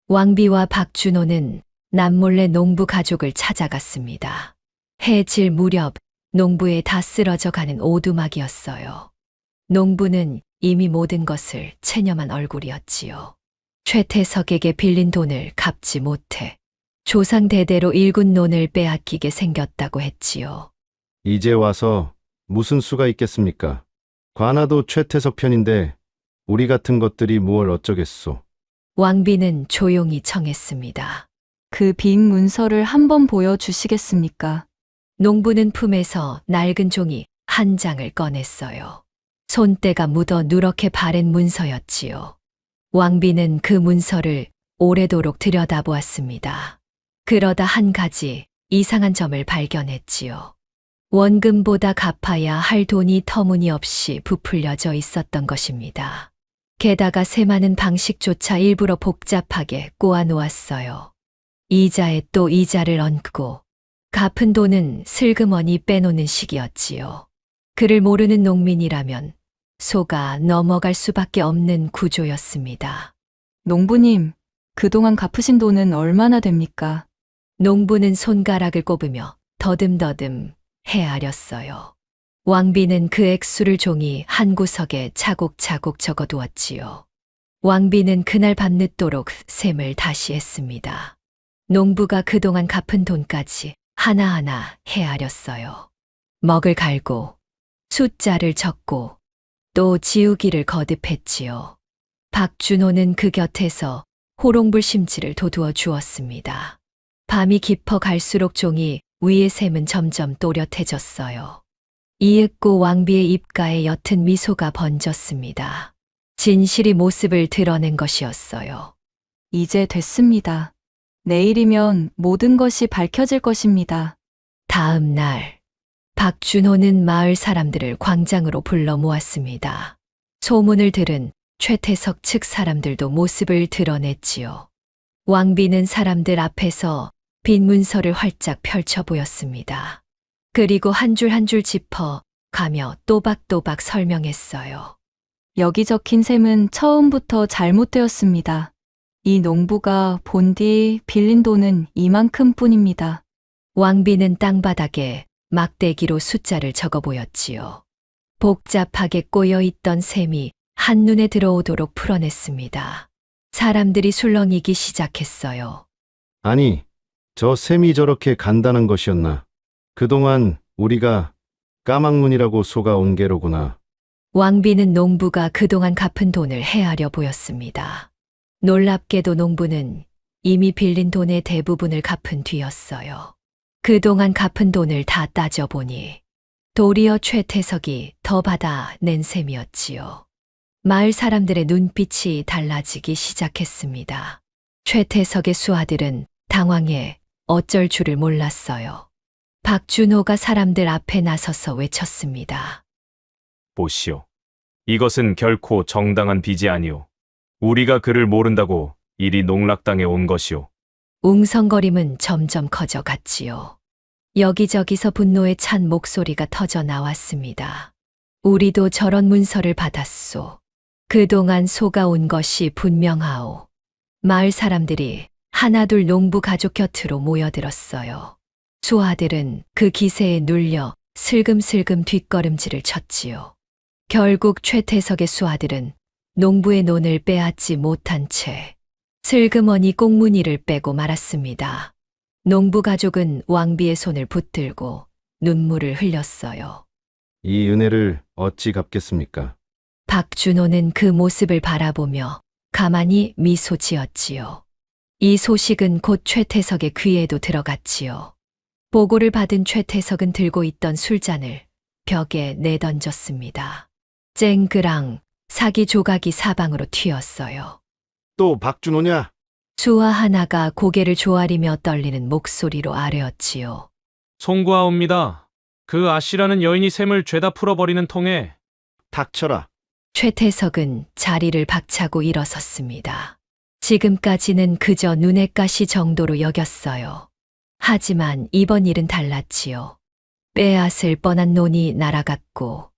Speaker 1: 왕비와 박준호는 남몰래 농부 가족을 찾아갔습니다. 해질 무렵 농부에 다 쓰러져 가는 오두막이었어요. 농부는 이미 모든 것을 체념한 얼굴이었지요. 최태석에게 빌린 돈을 갚지 못해 조상 대대로 일군 논을 빼앗기게 생겼다고 했지요.
Speaker 7: 이제 와서 무슨 수가 있겠습니까? 관아도 최태석 편인데 우리 같은 것들이 무얼 어쩌겠소.
Speaker 1: 왕비는 조용히 청했습니다.
Speaker 2: 그 빈 문서를 한번 보여주시겠습니까?
Speaker 1: 농부는 품에서 낡은 종이 한 장을 꺼냈어요. 손때가 묻어 누렇게 바랜 문서였지요. 왕비는 그 문서를 오래도록 들여다보았습니다. 그러다 한 가지 이상한 점을 발견했지요. 원금보다 갚아야 할 돈이 터무니없이 부풀려져 있었던 것입니다. 게다가 세마는 방식조차 일부러 복잡하게 꼬아 놓았어요. 이자에 또 이자를 얹고 갚은 돈은 슬그머니 빼놓는 식이었지요. 그를 모르는 농민이라면 속아 넘어갈 수밖에 없는 구조였습니다.
Speaker 2: 농부님, 그동안 갚으신 돈은 얼마나 됩니까?
Speaker 1: 농부는 손가락을 꼽으며 더듬더듬 헤아렸어요. 왕비는 그 액수를 종이 한 구석에 차곡차곡 적어두었지요. 왕비는 그날 밤늦도록 셈을 다시 했습니다. 농부가 그동안 갚은 돈까지 하나하나 헤아렸어요. 먹을 갈고 숫자를 적고 또 지우기를 거듭했지요. 박준호는 그 곁에서 호롱불 심지를 돋우어 주었습니다. 밤이 깊어 갈수록 종이 위의 셈은 점점 또렷해졌어요. 이윽고 왕비의 입가에 옅은 미소가 번졌습니다. 진실이 모습을 드러낸 것이었어요.
Speaker 2: 이제 됐습니다. 내일이면 모든 것이 밝혀질 것입니다.
Speaker 1: 다음 날, 박준호는 마을 사람들을 광장으로 불러 모았습니다. 소문을 들은 최태석 측 사람들도 모습을 드러냈지요. 왕비는 사람들 앞에서 빈 문서를 활짝 펼쳐 보였습니다. 그리고 한 줄 한 줄 짚어 가며 또박또박 설명했어요.
Speaker 2: 여기 적힌 셈은 처음부터 잘못되었습니다. 이 농부가 본 뒤 빌린 돈은 이만큼 뿐입니다.
Speaker 1: 왕비는 땅바닥에 막대기로 숫자를 적어 보였지요. 복잡하게 꼬여있던 셈이 한눈에 들어오도록 풀어냈습니다. 사람들이 술렁이기 시작했어요.
Speaker 7: 아니, 저 셈이 저렇게 간단한 것이었나? 그동안 우리가 까막눈이라고 속아온 게로구나.
Speaker 1: 왕비는 농부가 그동안 갚은 돈을 헤아려 보였습니다. 놀랍게도 농부는 이미 빌린 돈의 대부분을 갚은 뒤였어요. 그동안 갚은 돈을 다 따져보니 도리어 최태석이 더 받아낸 셈이었지요. 마을 사람들의 눈빛이 달라지기 시작했습니다. 최태석의 수하들은 당황해 어쩔 줄을 몰랐어요. 박준호가 사람들 앞에 나서서 외쳤습니다.
Speaker 4: 보시오. 이것은 결코 정당한 빚이 아니오. 우리가 그를 모른다고 이리 농락당해 온 것이오.
Speaker 1: 웅성거림은 점점 커져갔지요. 여기저기서 분노에 찬 목소리가 터져 나왔습니다. 우리도 저런 문서를 받았소. 그동안 속아온 것이 분명하오. 마을 사람들이 하나둘 농부 가족 곁으로 모여들었어요. 수하들은 그 기세에 눌려 슬금슬금 뒷걸음질을 쳤지요. 결국 최태석의 수하들은 농부의 논을 빼앗지 못한 채 슬그머니 꽁무니를 빼고 말았습니다. 농부 가족은 왕비의 손을 붙들고 눈물을 흘렸어요.
Speaker 7: 이 은혜를 어찌 갚겠습니까?
Speaker 1: 박준호는 그 모습을 바라보며 가만히 미소 지었지요. 이 소식은 곧 최태석의 귀에도 들어갔지요. 보고를 받은 최태석은 들고 있던 술잔을 벽에 내던졌습니다. 쨍그랑 사기 조각이 사방으로 튀었어요.
Speaker 7: 또 박준호냐?
Speaker 1: 수하 하나가 고개를 조아리며 떨리는 목소리로 아뢰었지요.
Speaker 5: 송구하옵니다. 그 아씨라는 여인이 셈을 죄다 풀어버리는 통에
Speaker 7: 닥쳐라.
Speaker 1: 최태석은 자리를 박차고 일어섰습니다. 지금까지는 그저 눈에 가시 정도로 여겼어요. 하지만 이번 일은 달랐지요. 빼앗을 뻔한 논이 날아갔고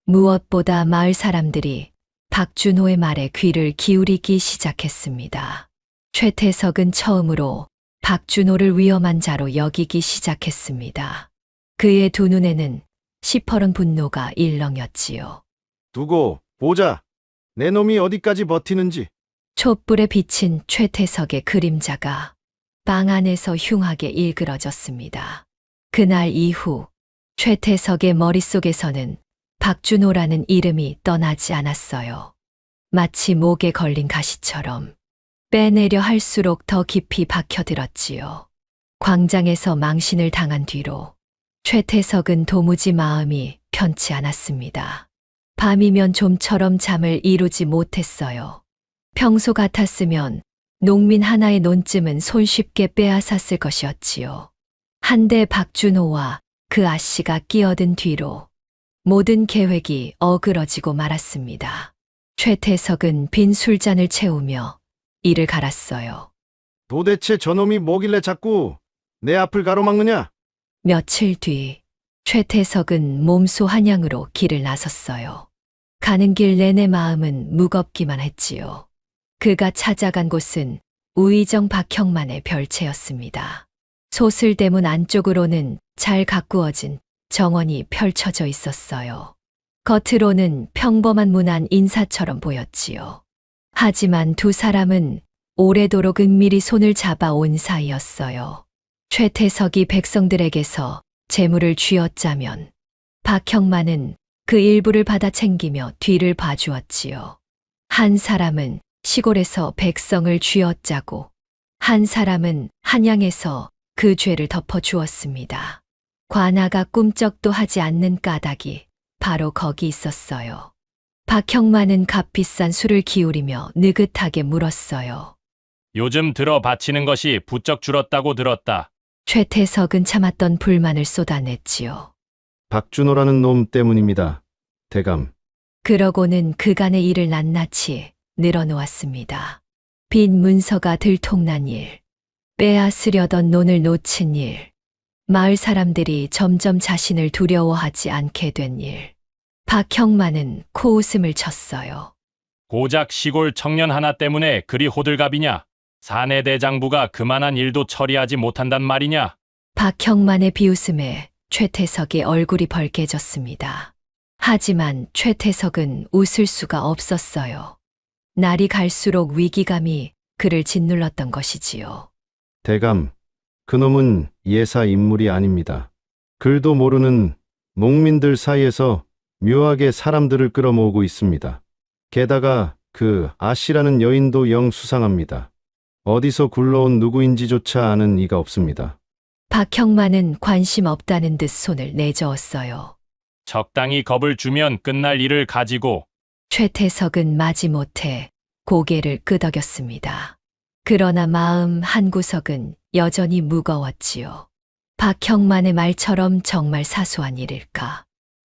Speaker 1: 무엇보다 마을 사람들이 박준호의 말에 귀를 기울이기 시작했습니다. 최태석은 처음으로 박준호를 위험한 자로 여기기 시작했습니다. 그의 두 눈에는 시퍼런 분노가 일렁였지요.
Speaker 7: 두고 보자. 내 놈이 어디까지 버티는지.
Speaker 1: 촛불에 비친 최태석의 그림자가 방 안에서 흉하게 일그러졌습니다. 그날 이후 최태석의 머릿속에서는 박준호라는 이름이 떠나지 않았어요. 마치 목에 걸린 가시처럼 빼내려 할수록 더 깊이 박혀들었지요. 광장에서 망신을 당한 뒤로 최태석은 도무지 마음이 편치 않았습니다. 밤이면 좀처럼 잠을 이루지 못했어요. 평소 같았으면 농민 하나의 논쯤은 손쉽게 빼앗았을 것이었지요. 한데 박준호와 그 아씨가 끼어든 뒤로 모든 계획이 어그러지고 말았습니다. 최태석은 빈 술잔을 채우며 이를 갈았어요.
Speaker 7: 도대체 저놈이 뭐길래 자꾸 내 앞을 가로막느냐?
Speaker 1: 며칠 뒤 최태석은 몸소 한양으로 길을 나섰어요. 가는 길 내내 마음은 무겁기만 했지요. 그가 찾아간 곳은 우의정 박형만의 별채였습니다. 소슬대문 안쪽으로는 잘 가꾸어진 정원이 펼쳐져 있었어요. 겉으로는 평범한 문안 인사처럼 보였지요. 하지만 두 사람은 오래도록 은밀히 손을 잡아 온 사이였어요. 최태석이 백성들에게서 재물을 쥐어짜면 박형만은 그 일부를 받아 챙기며 뒤를 봐주었지요. 한 사람은 시골에서 백성을 쥐어짜고 한 사람은 한양에서 그 죄를 덮어주었습니다. 관아가 꿈쩍도 하지 않는 까닭이 바로 거기 있었어요. 박형만은 값비싼 술을 기울이며 느긋하게 물었어요.
Speaker 5: 요즘 들어 바치는 것이 부쩍 줄었다고 들었다.
Speaker 1: 최태석은 참았던 불만을 쏟아냈지요.
Speaker 7: 박준호라는 놈 때문입니다. 대감.
Speaker 1: 그러고는 그간의 일을 낱낱이 늘어놓았습니다. 빈 문서가 들통난 일, 빼앗으려던 논을 놓친 일, 마을 사람들이 점점 자신을 두려워하지 않게 된 일. 박형만은 코웃음을 쳤어요.
Speaker 5: 고작 시골 청년 하나 때문에 그리 호들갑이냐? 사내 대장부가 그만한 일도 처리하지 못한단 말이냐?
Speaker 1: 박형만의 비웃음에 최태석의 얼굴이 벌개졌습니다. 하지만 최태석은 웃을 수가 없었어요. 날이 갈수록 위기감이 그를 짓눌렀던 것이지요.
Speaker 7: 대감, 그놈은 예사 인물이 아닙니다. 글도 모르는 농민들 사이에서 묘하게 사람들을 끌어모으고 있습니다. 게다가 그 아씨라는 여인도 영 수상합니다. 어디서 굴러온 누구인지조차 아는 이가 없습니다.
Speaker 1: 박형만은 관심 없다는 듯 손을 내저었어요.
Speaker 5: 적당히 겁을 주면 끝날 일을 가지고
Speaker 1: 최태석은 마지못해 고개를 끄덕였습니다. 그러나 마음 한구석은 여전히 무거웠지요. 박형만의 말처럼 정말 사소한 일일까?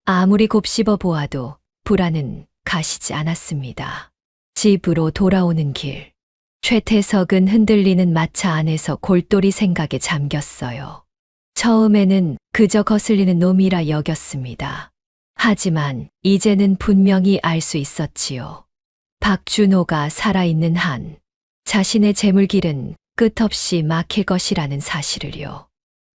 Speaker 1: 아무리 곱씹어 보아도 불안은 가시지 않았습니다. 집으로 돌아오는 길. 최태석은 흔들리는 마차 안에서 골똘히 생각에 잠겼어요. 처음에는 그저 거슬리는 놈이라 여겼습니다. 하지만 이제는 분명히 알 수 있었지요. 박준호가 살아있는 한 자신의 재물길은 끝없이 막힐 것이라는 사실을요.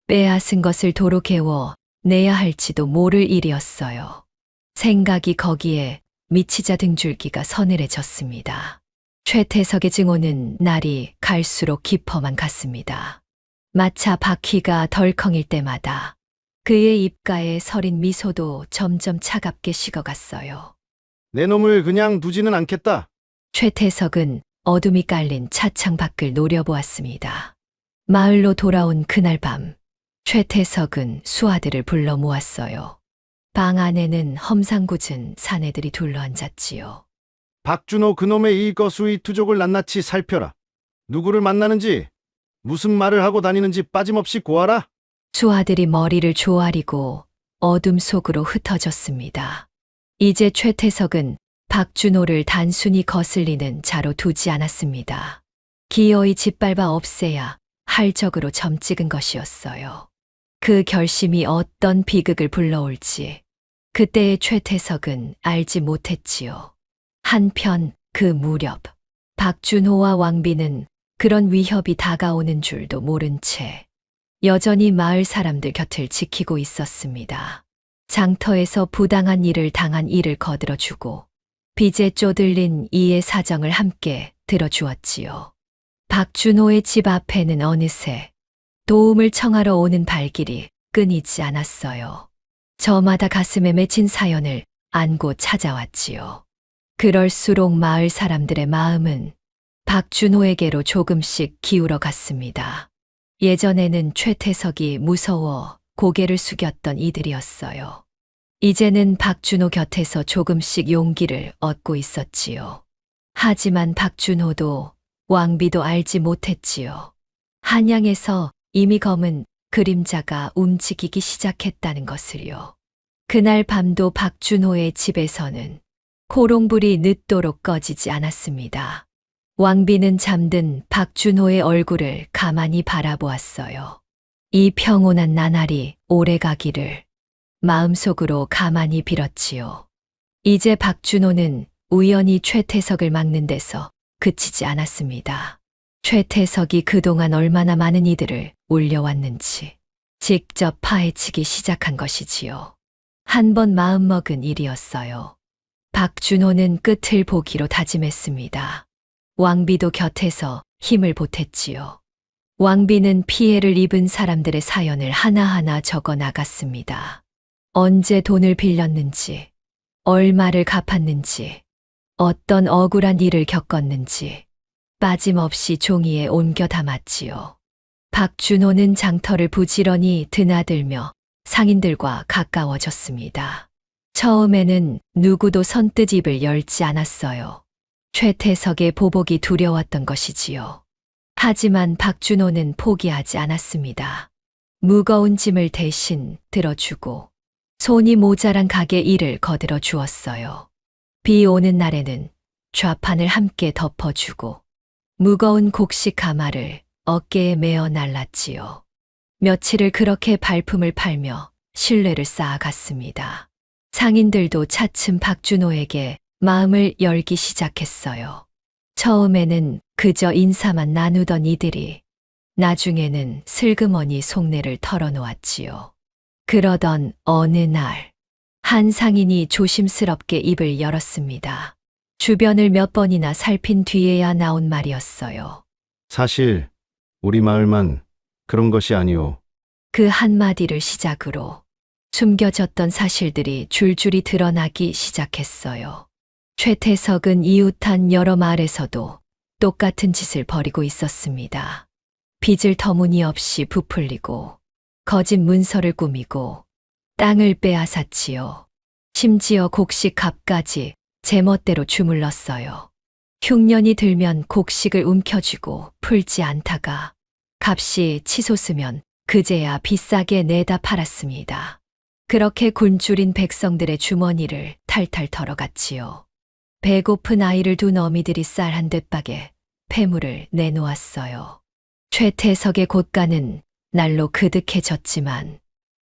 Speaker 1: 빼앗은 것을 도로 개워 내야 할지도 모를 일이었어요. 생각이 거기에 미치자 등줄기가 서늘해졌습니다. 최태석의 증오는 날이 갈수록 깊어만 갔습니다. 마차 바퀴가 덜컹일 때마다 그의 입가에 서린 미소도 점점 차갑게 식어갔어요.
Speaker 7: 내 놈을 그냥 두지는 않겠다.
Speaker 1: 최태석은 어둠이 깔린 차창 밖을 노려보았습니다. 마을로 돌아온 그날 밤, 최태석은 수하들을 불러 모았어요. 방 안에는 험상궂은 사내들이 둘러앉았지요.
Speaker 7: 박준호 그놈의 이 거수의 투족을 낱낱이 살펴라. 누구를 만나는지, 무슨 말을 하고 다니는지 빠짐없이 고하라.
Speaker 1: 수하들이 머리를 조아리고 어둠 속으로 흩어졌습니다. 이제 최태석은 박준호를 단순히 거슬리는 자로 두지 않았습니다. 기어이 짓밟아 없애야 할 적으로 점 찍은 것이었어요. 그 결심이 어떤 비극을 불러올지 그때의 최태석은 알지 못했지요. 한편 그 무렵 박준호와 왕비는 그런 위협이 다가오는 줄도 모른 채 여전히 마을 사람들 곁을 지키고 있었습니다. 장터에서 부당한 일을 당한 이를 거들어주고 빚에 쪼들린 이의 사정을 함께 들어주었지요. 박준호의 집 앞에는 어느새 도움을 청하러 오는 발길이 끊이지 않았어요. 저마다 가슴에 맺힌 사연을 안고 찾아왔지요. 그럴수록 마을 사람들의 마음은 박준호에게로 조금씩 기울어 갔습니다. 예전에는 최태석이 무서워 고개를 숙였던 이들이었어요. 이제는 박준호 곁에서 조금씩 용기를 얻고 있었지요. 하지만 박준호도 왕비도 알지 못했지요. 한양에서 이미 검은 그림자가 움직이기 시작했다는 것을요. 그날 밤도 박준호의 집에서는 코롱불이 늦도록 꺼지지 않았습니다. 왕비는 잠든 박준호의 얼굴을 가만히 바라보았어요. 이 평온한 나날이 오래 가기를 마음속으로 가만히 빌었지요. 이제 박준호는 우연히 최태석을 막는 데서 그치지 않았습니다. 최태석이 그동안 얼마나 많은 이들을 올려왔는지 직접 파헤치기 시작한 것이지요. 한 번 마음먹은 일이었어요. 박준호는 끝을 보기로 다짐했습니다. 왕비도 곁에서 힘을 보탰지요. 왕비는 피해를 입은 사람들의 사연을 하나하나 적어 나갔습니다. 언제 돈을 빌렸는지, 얼마를 갚았는지, 어떤 억울한 일을 겪었는지 빠짐없이 종이에 옮겨 담았지요. 박준호는 장터를 부지런히 드나들며 상인들과 가까워졌습니다. 처음에는 누구도 선뜻 입을 열지 않았어요. 최태석의 보복이 두려웠던 것이지요. 하지만 박준호는 포기하지 않았습니다. 무거운 짐을 대신 들어주고 손이 모자란 가게 일을 거들어 주었어요. 비 오는 날에는 좌판을 함께 덮어주고 무거운 곡식 가마를 어깨에 메어 날랐지요. 며칠을 그렇게 발품을 팔며 신뢰를 쌓아갔습니다. 상인들도 차츰 박준호에게 마음을 열기 시작했어요. 처음에는 그저 인사만 나누던 이들이 나중에는 슬그머니 속내를 털어놓았지요. 그러던 어느 날, 한 상인이 조심스럽게 입을 열었습니다. 주변을 몇 번이나 살핀 뒤에야 나온 말이었어요.
Speaker 7: 사실 우리 마을만 그런 것이 아니오.
Speaker 1: 그 한마디를 시작으로 숨겨졌던 사실들이 줄줄이 드러나기 시작했어요. 최태석은 이웃한 여러 마을에서도 똑같은 짓을 벌이고 있었습니다. 빚을 터무니없이 부풀리고 거짓 문서를 꾸미고 땅을 빼앗았지요. 심지어 곡식 값까지 제멋대로 주물렀어요. 흉년이 들면 곡식을 움켜쥐고 풀지 않다가 값이 치솟으면 그제야 비싸게 내다 팔았습니다. 그렇게 굶주린 백성들의 주머니를 탈탈 털어갔지요. 배고픈 아이를 둔 어미들이 쌀 한 돛박에 폐물을 내놓았어요. 최태석의 곳간은 날로 그득해졌지만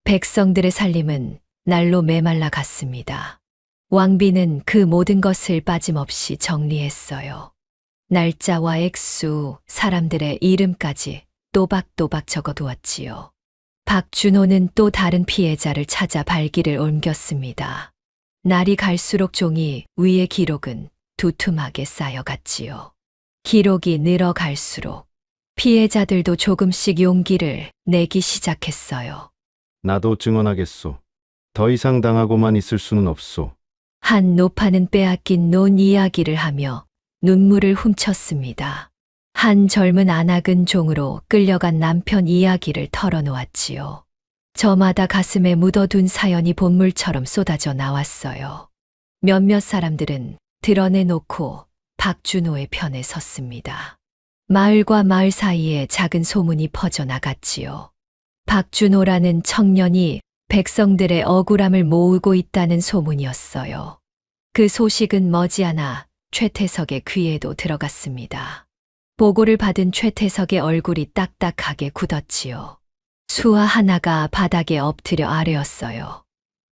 Speaker 1: 백성들의 살림은 날로 메말라 갔습니다. 왕비는 그 모든 것을 빠짐없이 정리했어요. 날짜와 액수, 사람들의 이름까지 또박또박 적어두었지요. 박준호는 또 다른 피해자를 찾아 발길을 옮겼습니다. 날이 갈수록 종이 위의 기록은 두툼하게 쌓여갔지요. 기록이 늘어갈수록 피해자들도 조금씩 용기를 내기 시작했어요.
Speaker 7: 나도 증언하겠소. 더 이상 당하고만 있을 수는 없소.
Speaker 1: 한 노파는 빼앗긴 논 이야기를 하며 눈물을 훔쳤습니다. 한 젊은 안악은 종으로 끌려간 남편 이야기를 털어놓았지요. 저마다 가슴에 묻어둔 사연이 본물처럼 쏟아져 나왔어요. 몇몇 사람들은 드러내놓고 박준호의 편에 섰습니다. 마을과 마을 사이에 작은 소문이 퍼져나갔지요. 박준호라는 청년이 백성들의 억울함을 모으고 있다는 소문이었어요. 그 소식은 머지않아 최태석의 귀에도 들어갔습니다. 보고를 받은 최태석의 얼굴이 딱딱하게 굳었지요. 수화 하나가 바닥에 엎드려 아뢰었어요.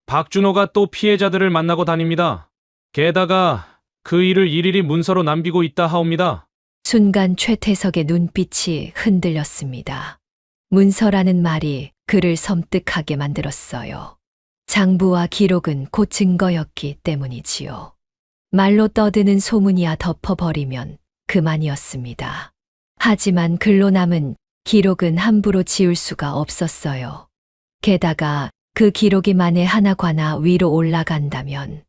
Speaker 4: 박준호가 또 피해자들을 만나고 다닙니다. 게다가 그 일을 일일이 문서로 남기고 있다 하옵니다.
Speaker 1: 순간 최태석의 눈빛이 흔들렸습니다. 문서라는 말이 그를 섬뜩하게 만들었어요. 장부와 기록은 곧 증거였기 때문이지요. 말로 떠드는 소문이야 덮어버리면 그만이었습니다. 하지만 글로 남은 기록은 함부로 지울 수가 없었어요. 게다가 그 기록이 만에 하나과나 위로 올라간다면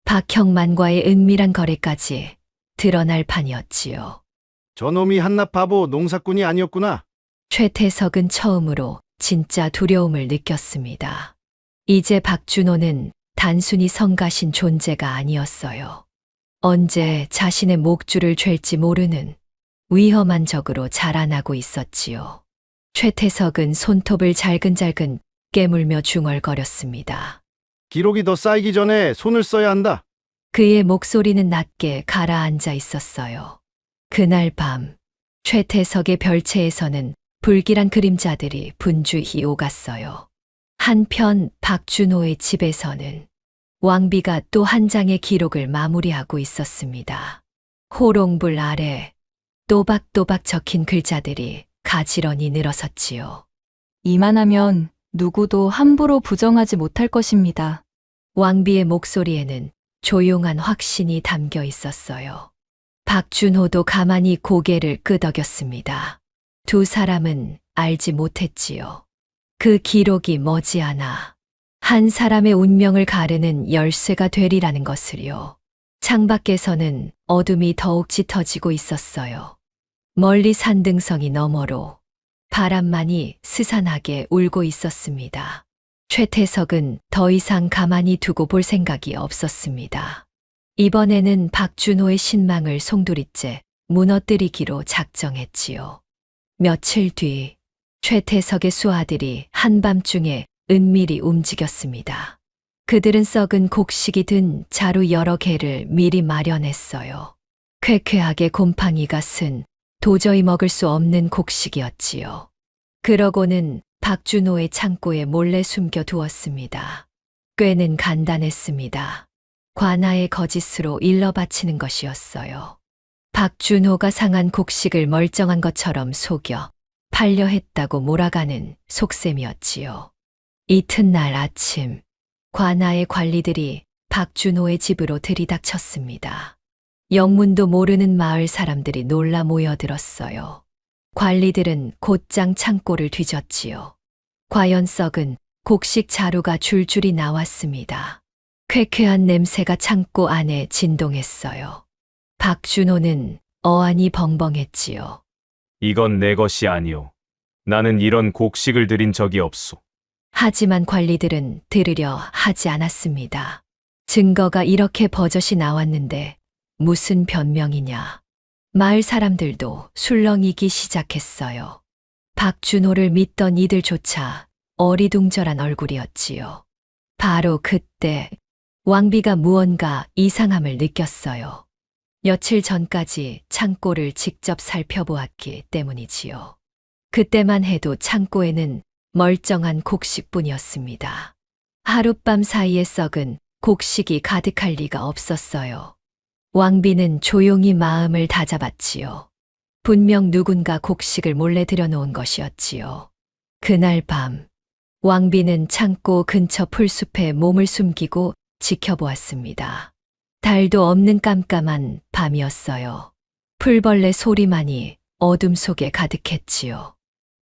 Speaker 1: 박형만과의 은밀한 거래까지 드러날 판이었지요.
Speaker 7: 저놈이 한낱 바보 농사꾼이 아니었구나.
Speaker 1: 최태석은 처음으로 진짜 두려움을 느꼈습니다. 이제 박준호는 단순히 성가신 존재가 아니었어요. 언제 자신의 목줄을 쥘지 모르는 위험한 적으로 자라나고 있었지요. 최태석은 손톱을 잘근잘근 깨물며 중얼거렸습니다.
Speaker 7: 기록이 더 쌓이기 전에 손을 써야 한다.
Speaker 1: 그의 목소리는 낮게 가라앉아 있었어요. 그날 밤 최태석의 별채에서는 불길한 그림자들이 분주히 오갔어요. 한편 박준호의 집에서는 왕비가 또 한 장의 기록을 마무리하고 있었습니다. 호롱불 아래 또박또박 적힌 글자들이 가지런히 늘어섰지요.
Speaker 2: 이만하면 누구도 함부로 부정하지 못할 것입니다.
Speaker 1: 왕비의 목소리에는 조용한 확신이 담겨 있었어요. 박준호도 가만히 고개를 끄덕였습니다. 두 사람은 알지 못했지요. 그 기록이 머지않아 한 사람의 운명을 가르는 열쇠가 되리라는 것을요. 창밖에서는 어둠이 더욱 짙어지고 있었어요. 멀리 산등성이 너머로 바람만이 스산하게 울고 있었습니다. 최태석은 더 이상 가만히 두고 볼 생각이 없었습니다. 이번에는 박준호의 신망을 송두리째 무너뜨리기로 작정했지요. 며칠 뒤 최태석의 수하들이 한밤중에 은밀히 움직였습니다. 그들은 썩은 곡식이 든 자루 여러 개를 미리 마련했어요. 쾌쾌하게 곰팡이가 쓴 도저히 먹을 수 없는 곡식이었지요. 그러고는 박준호의 창고에 몰래 숨겨 두었습니다. 꾀는 간단했습니다. 관아의 거짓으로 일러 바치는 것이었어요. 박준호가 상한 곡식을 멀쩡한 것처럼 속여 팔려 했다고 몰아가는 속셈이었지요. 이튿날 아침, 관아의 관리들이 박준호의 집으로 들이닥쳤습니다. 영문도 모르는 마을 사람들이 놀라 모여들었어요. 관리들은 곧장 창고를 뒤졌지요. 과연 썩은 곡식 자루가 줄줄이 나왔습니다. 쾌쾌한 냄새가 창고 안에 진동했어요. 박준호는 어안이 벙벙했지요.
Speaker 4: 이건 내 것이 아니오. 나는 이런 곡식을 들인 적이 없소.
Speaker 1: 하지만 관리들은 들으려 하지 않았습니다. 증거가 이렇게 버젓이 나왔는데 무슨 변명이냐. 마을 사람들도 술렁이기 시작했어요. 박준호를 믿던 이들조차 어리둥절한 얼굴이었지요. 바로 그때 왕비가 무언가 이상함을 느꼈어요. 며칠 전까지 창고를 직접 살펴보았기 때문이지요. 그때만 해도 창고에는 멀쩡한 곡식뿐이었습니다. 하룻밤 사이에 썩은 곡식이 가득할 리가 없었어요. 왕비는 조용히 마음을 다잡았지요. 분명 누군가 곡식을 몰래 들여놓은 것이었지요. 그날 밤, 왕비는 창고 근처 풀숲에 몸을 숨기고 지켜보았습니다. 달도 없는 깜깜한 밤이었어요. 풀벌레 소리만이 어둠 속에 가득했지요.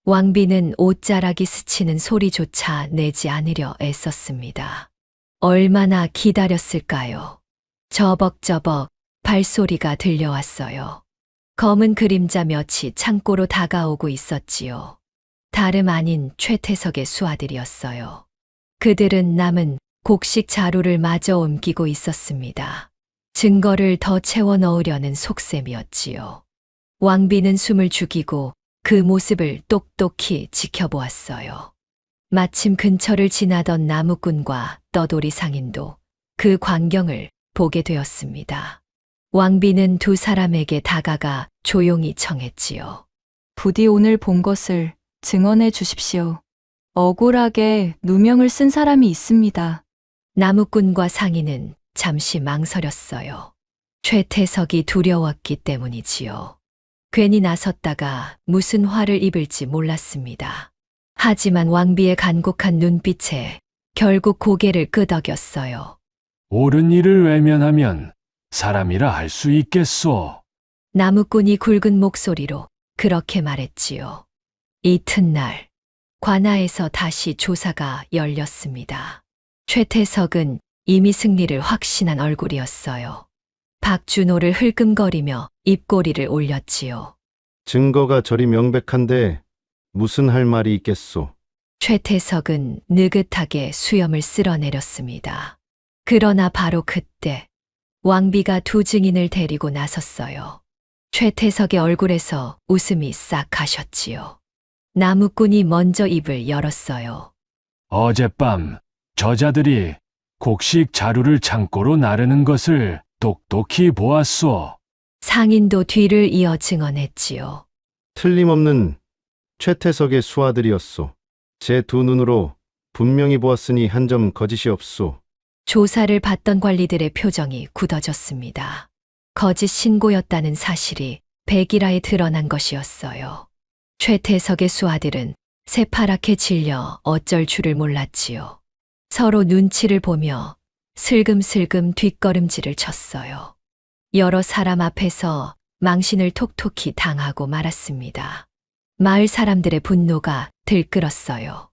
Speaker 1: 왕비는 옷자락이 스치는 소리조차 내지 않으려 애썼습니다. 얼마나 기다렸을까요? 저벅저벅 발소리가 들려왔어요. 검은 그림자 몇이 창고로 다가오고 있었지요. 다름 아닌 최태석의 수하들이었어요. 그들은 남은 곡식 자루를 마저 옮기고 있었습니다. 증거를 더 채워 넣으려는 속셈이었지요. 왕비는 숨을 죽이고 그 모습을 똑똑히 지켜보았어요. 마침 근처를 지나던 나무꾼과 떠돌이 상인도 그 광경을 보게 되었습니다. 왕비는 두 사람에게 다가가 조용히 청했지요.
Speaker 2: 부디 오늘 본 것을 증언해 주십시오. 억울하게 누명을 쓴 사람이 있습니다.
Speaker 1: 나무꾼과 상인은 잠시 망설였어요. 최태석이 두려웠기 때문이지요. 괜히 나섰다가 무슨 화를 입을지 몰랐습니다. 하지만 왕비의 간곡한 눈빛에 결국 고개를 끄덕였어요.
Speaker 6: 옳은 일을 외면하면 사람이라 할 수 있겠소.
Speaker 1: 나무꾼이 굵은 목소리로 그렇게 말했지요. 이튿날 관아에서 다시 조사가 열렸습니다. 최태석은 이미 승리를 확신한 얼굴이었어요. 박준호를 흘끔거리며 입꼬리를 올렸지요.
Speaker 7: 증거가 저리 명백한데 무슨 할 말이 있겠소?
Speaker 1: 최태석은 느긋하게 수염을 쓸어내렸습니다. 그러나 바로 그때 왕비가 두 증인을 데리고 나섰어요. 최태석의 얼굴에서 웃음이 싹 가셨지요. 나무꾼이 먼저 입을 열었어요.
Speaker 6: 어젯밤 저자들이 곡식 자루를 창고로 나르는 것을 똑똑히 보았소.
Speaker 1: 상인도 뒤를 이어 증언했지요.
Speaker 7: 틀림없는 최태석의 수하들이었소. 제 두 눈으로 분명히 보았으니 한 점 거짓이 없소.
Speaker 1: 조사를 받던 관리들의 표정이 굳어졌습니다. 거짓 신고였다는 사실이 백일하에 드러난 것이었어요. 최태석의 수하들은 새파랗게 질려 어쩔 줄을 몰랐지요. 서로 눈치를 보며 슬금슬금 뒷걸음질을 쳤어요. 여러 사람 앞에서 망신을 톡톡히 당하고 말았습니다. 마을 사람들의 분노가 들끓었어요.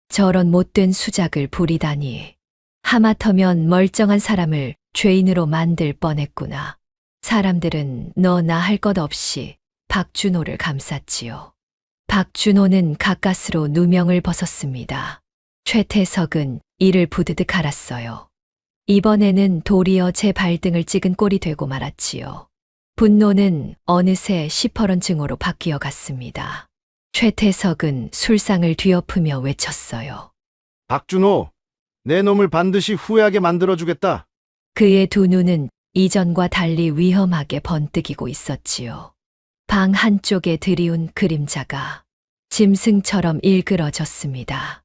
Speaker 1: 저런 못된 수작을 부리다니. 하마터면 멀쩡한 사람을 죄인으로 만들 뻔했구나. 사람들은 너나 할 것 없이 박준호를 감쌌지요. 박준호는 가까스로 누명을 벗었습니다. 최태석은 이를 부드득 갈았어요. 이번에는 도리어 제 발등을 찍은 꼴이 되고 말았지요. 분노는 어느새 시퍼런 증오로 바뀌어 갔습니다. 최태석은 술상을 뒤엎으며 외쳤어요.
Speaker 7: 박준호, 내 놈을 반드시 후회하게 만들어주겠다.
Speaker 1: 그의 두 눈은 이전과 달리 위험하게 번뜩이고 있었지요. 방 한쪽에 드리운 그림자가 짐승처럼 일그러졌습니다.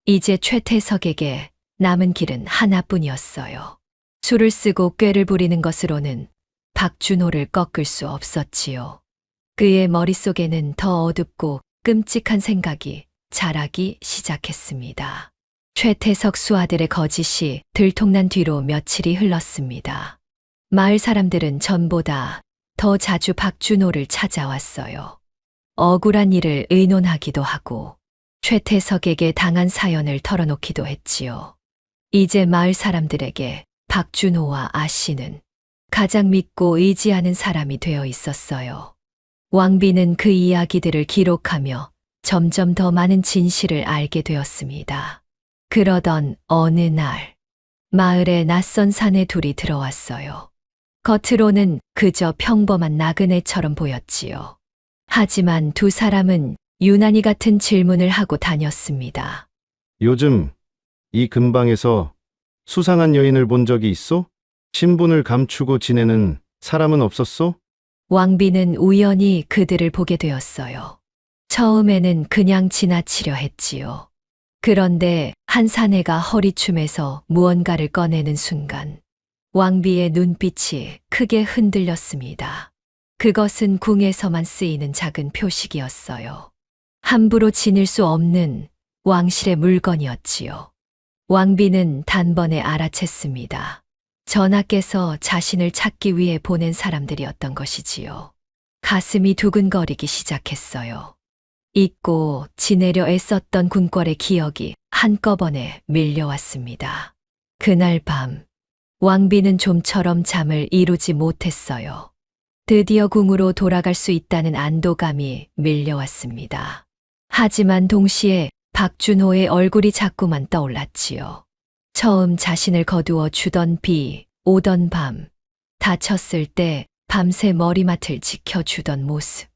Speaker 1: 이제 최태석에게 남은 길은 하나뿐이었어요. 술을 쓰고 꾀를 부리는 것으로는 박준호를 꺾을 수 없었지요. 그의 머릿속에는 더 어둡고 끔찍한 생각이 자라기 시작했습니다. 최태석 수하들의 거짓이 들통난 뒤로 며칠이 흘렀습니다. 마을 사람들은 전보다 더 자주 박준호를 찾아왔어요. 억울한 일을 의논하기도 하고 최태석에게 당한 사연을 털어놓기도 했지요. 이제 마을 사람들에게 박준호와 아씨는 가장 믿고 의지하는 사람이 되어 있었어요. 왕비는 그 이야기들을 기록하며 점점 더 많은 진실을 알게 되었습니다. 그러던 어느 날, 마을에 낯선 사내 둘이 들어왔어요. 겉으로는 그저 평범한 나그네처럼 보였지요. 하지만 두 사람은 유난히 같은 질문을 하고 다녔습니다.
Speaker 7: 요즘 이 근방에서 수상한 여인을 본 적이 있어? 신분을 감추고 지내는 사람은 없었어?
Speaker 1: 왕비는 우연히 그들을 보게 되었어요. 처음에는 그냥 지나치려 했지요. 그런데 한 사내가 허리춤에서 무언가를 꺼내는 순간 왕비의 눈빛이 크게 흔들렸습니다. 그것은 궁에서만 쓰이는 작은 표식이었어요. 함부로 지닐 수 없는 왕실의 물건이었지요. 왕비는 단번에 알아챘습니다. 전하께서 자신을 찾기 위해 보낸 사람들이었던 것이지요. 가슴이 두근거리기 시작했어요. 잊고 지내려 애썼던 궁궐의 기억이 한꺼번에 밀려왔습니다. 그날 밤, 왕비는 좀처럼 잠을 이루지 못했어요. 드디어 궁으로 돌아갈 수 있다는 안도감이 밀려왔습니다. 하지만 동시에 박준호의 얼굴이 자꾸만 떠올랐지요. 처음 자신을 거두어 주던 비, 오던 밤, 다쳤을 때 밤새 머리맡을 지켜주던 모습,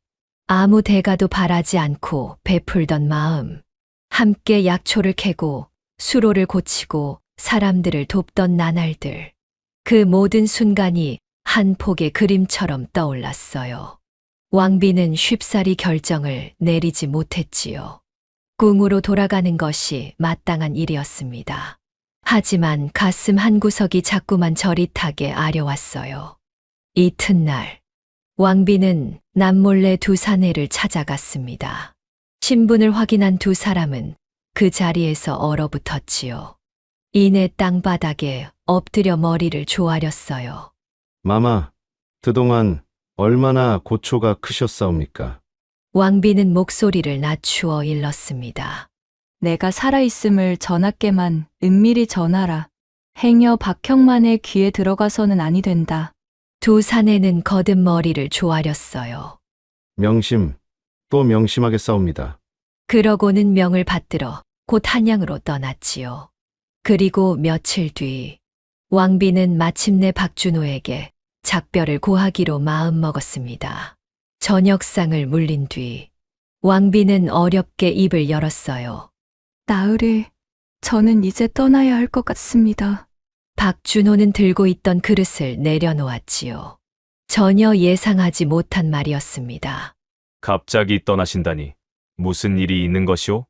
Speaker 1: 아무 대가도 바라지 않고 베풀던 마음, 함께 약초를 캐고 수로를 고치고 사람들을 돕던 나날들, 그 모든 순간이 한 폭의 그림처럼 떠올랐어요. 왕비는 쉽사리 결정을 내리지 못했지요. 궁으로 돌아가는 것이 마땅한 일이었습니다. 하지만 가슴 한구석이 자꾸만 저릿하게 아려왔어요. 이튿날, 왕비는 남몰래 두 사내를 찾아갔습니다. 신분을 확인한 두 사람은 그 자리에서 얼어붙었지요. 이내 땅바닥에 엎드려 머리를 조아렸어요.
Speaker 7: 마마, 그동안 얼마나 고초가 크셨사옵니까?
Speaker 1: 왕비는 목소리를 낮추어 일렀습니다.
Speaker 2: 내가 살아있음을 전하께만 은밀히 전하라. 행여 박형만의 귀에 들어가서는 아니 된다.
Speaker 1: 두 사내는 거듭 머리를 조아렸어요.
Speaker 7: 명심, 또 명심하게 싸웁니다.
Speaker 1: 그러고는 명을 받들어 곧 한양으로 떠났지요. 그리고 며칠 뒤 왕비는 마침내 박준호에게 작별을 고하기로 마음먹었습니다. 저녁상을 물린 뒤 왕비는 어렵게 입을 열었어요.
Speaker 2: 나으리, 저는 이제 떠나야 할 것 같습니다.
Speaker 1: 박준호는 들고 있던 그릇을 내려놓았지요. 전혀 예상하지 못한 말이었습니다.
Speaker 4: 갑자기 떠나신다니 무슨 일이 있는 것이오?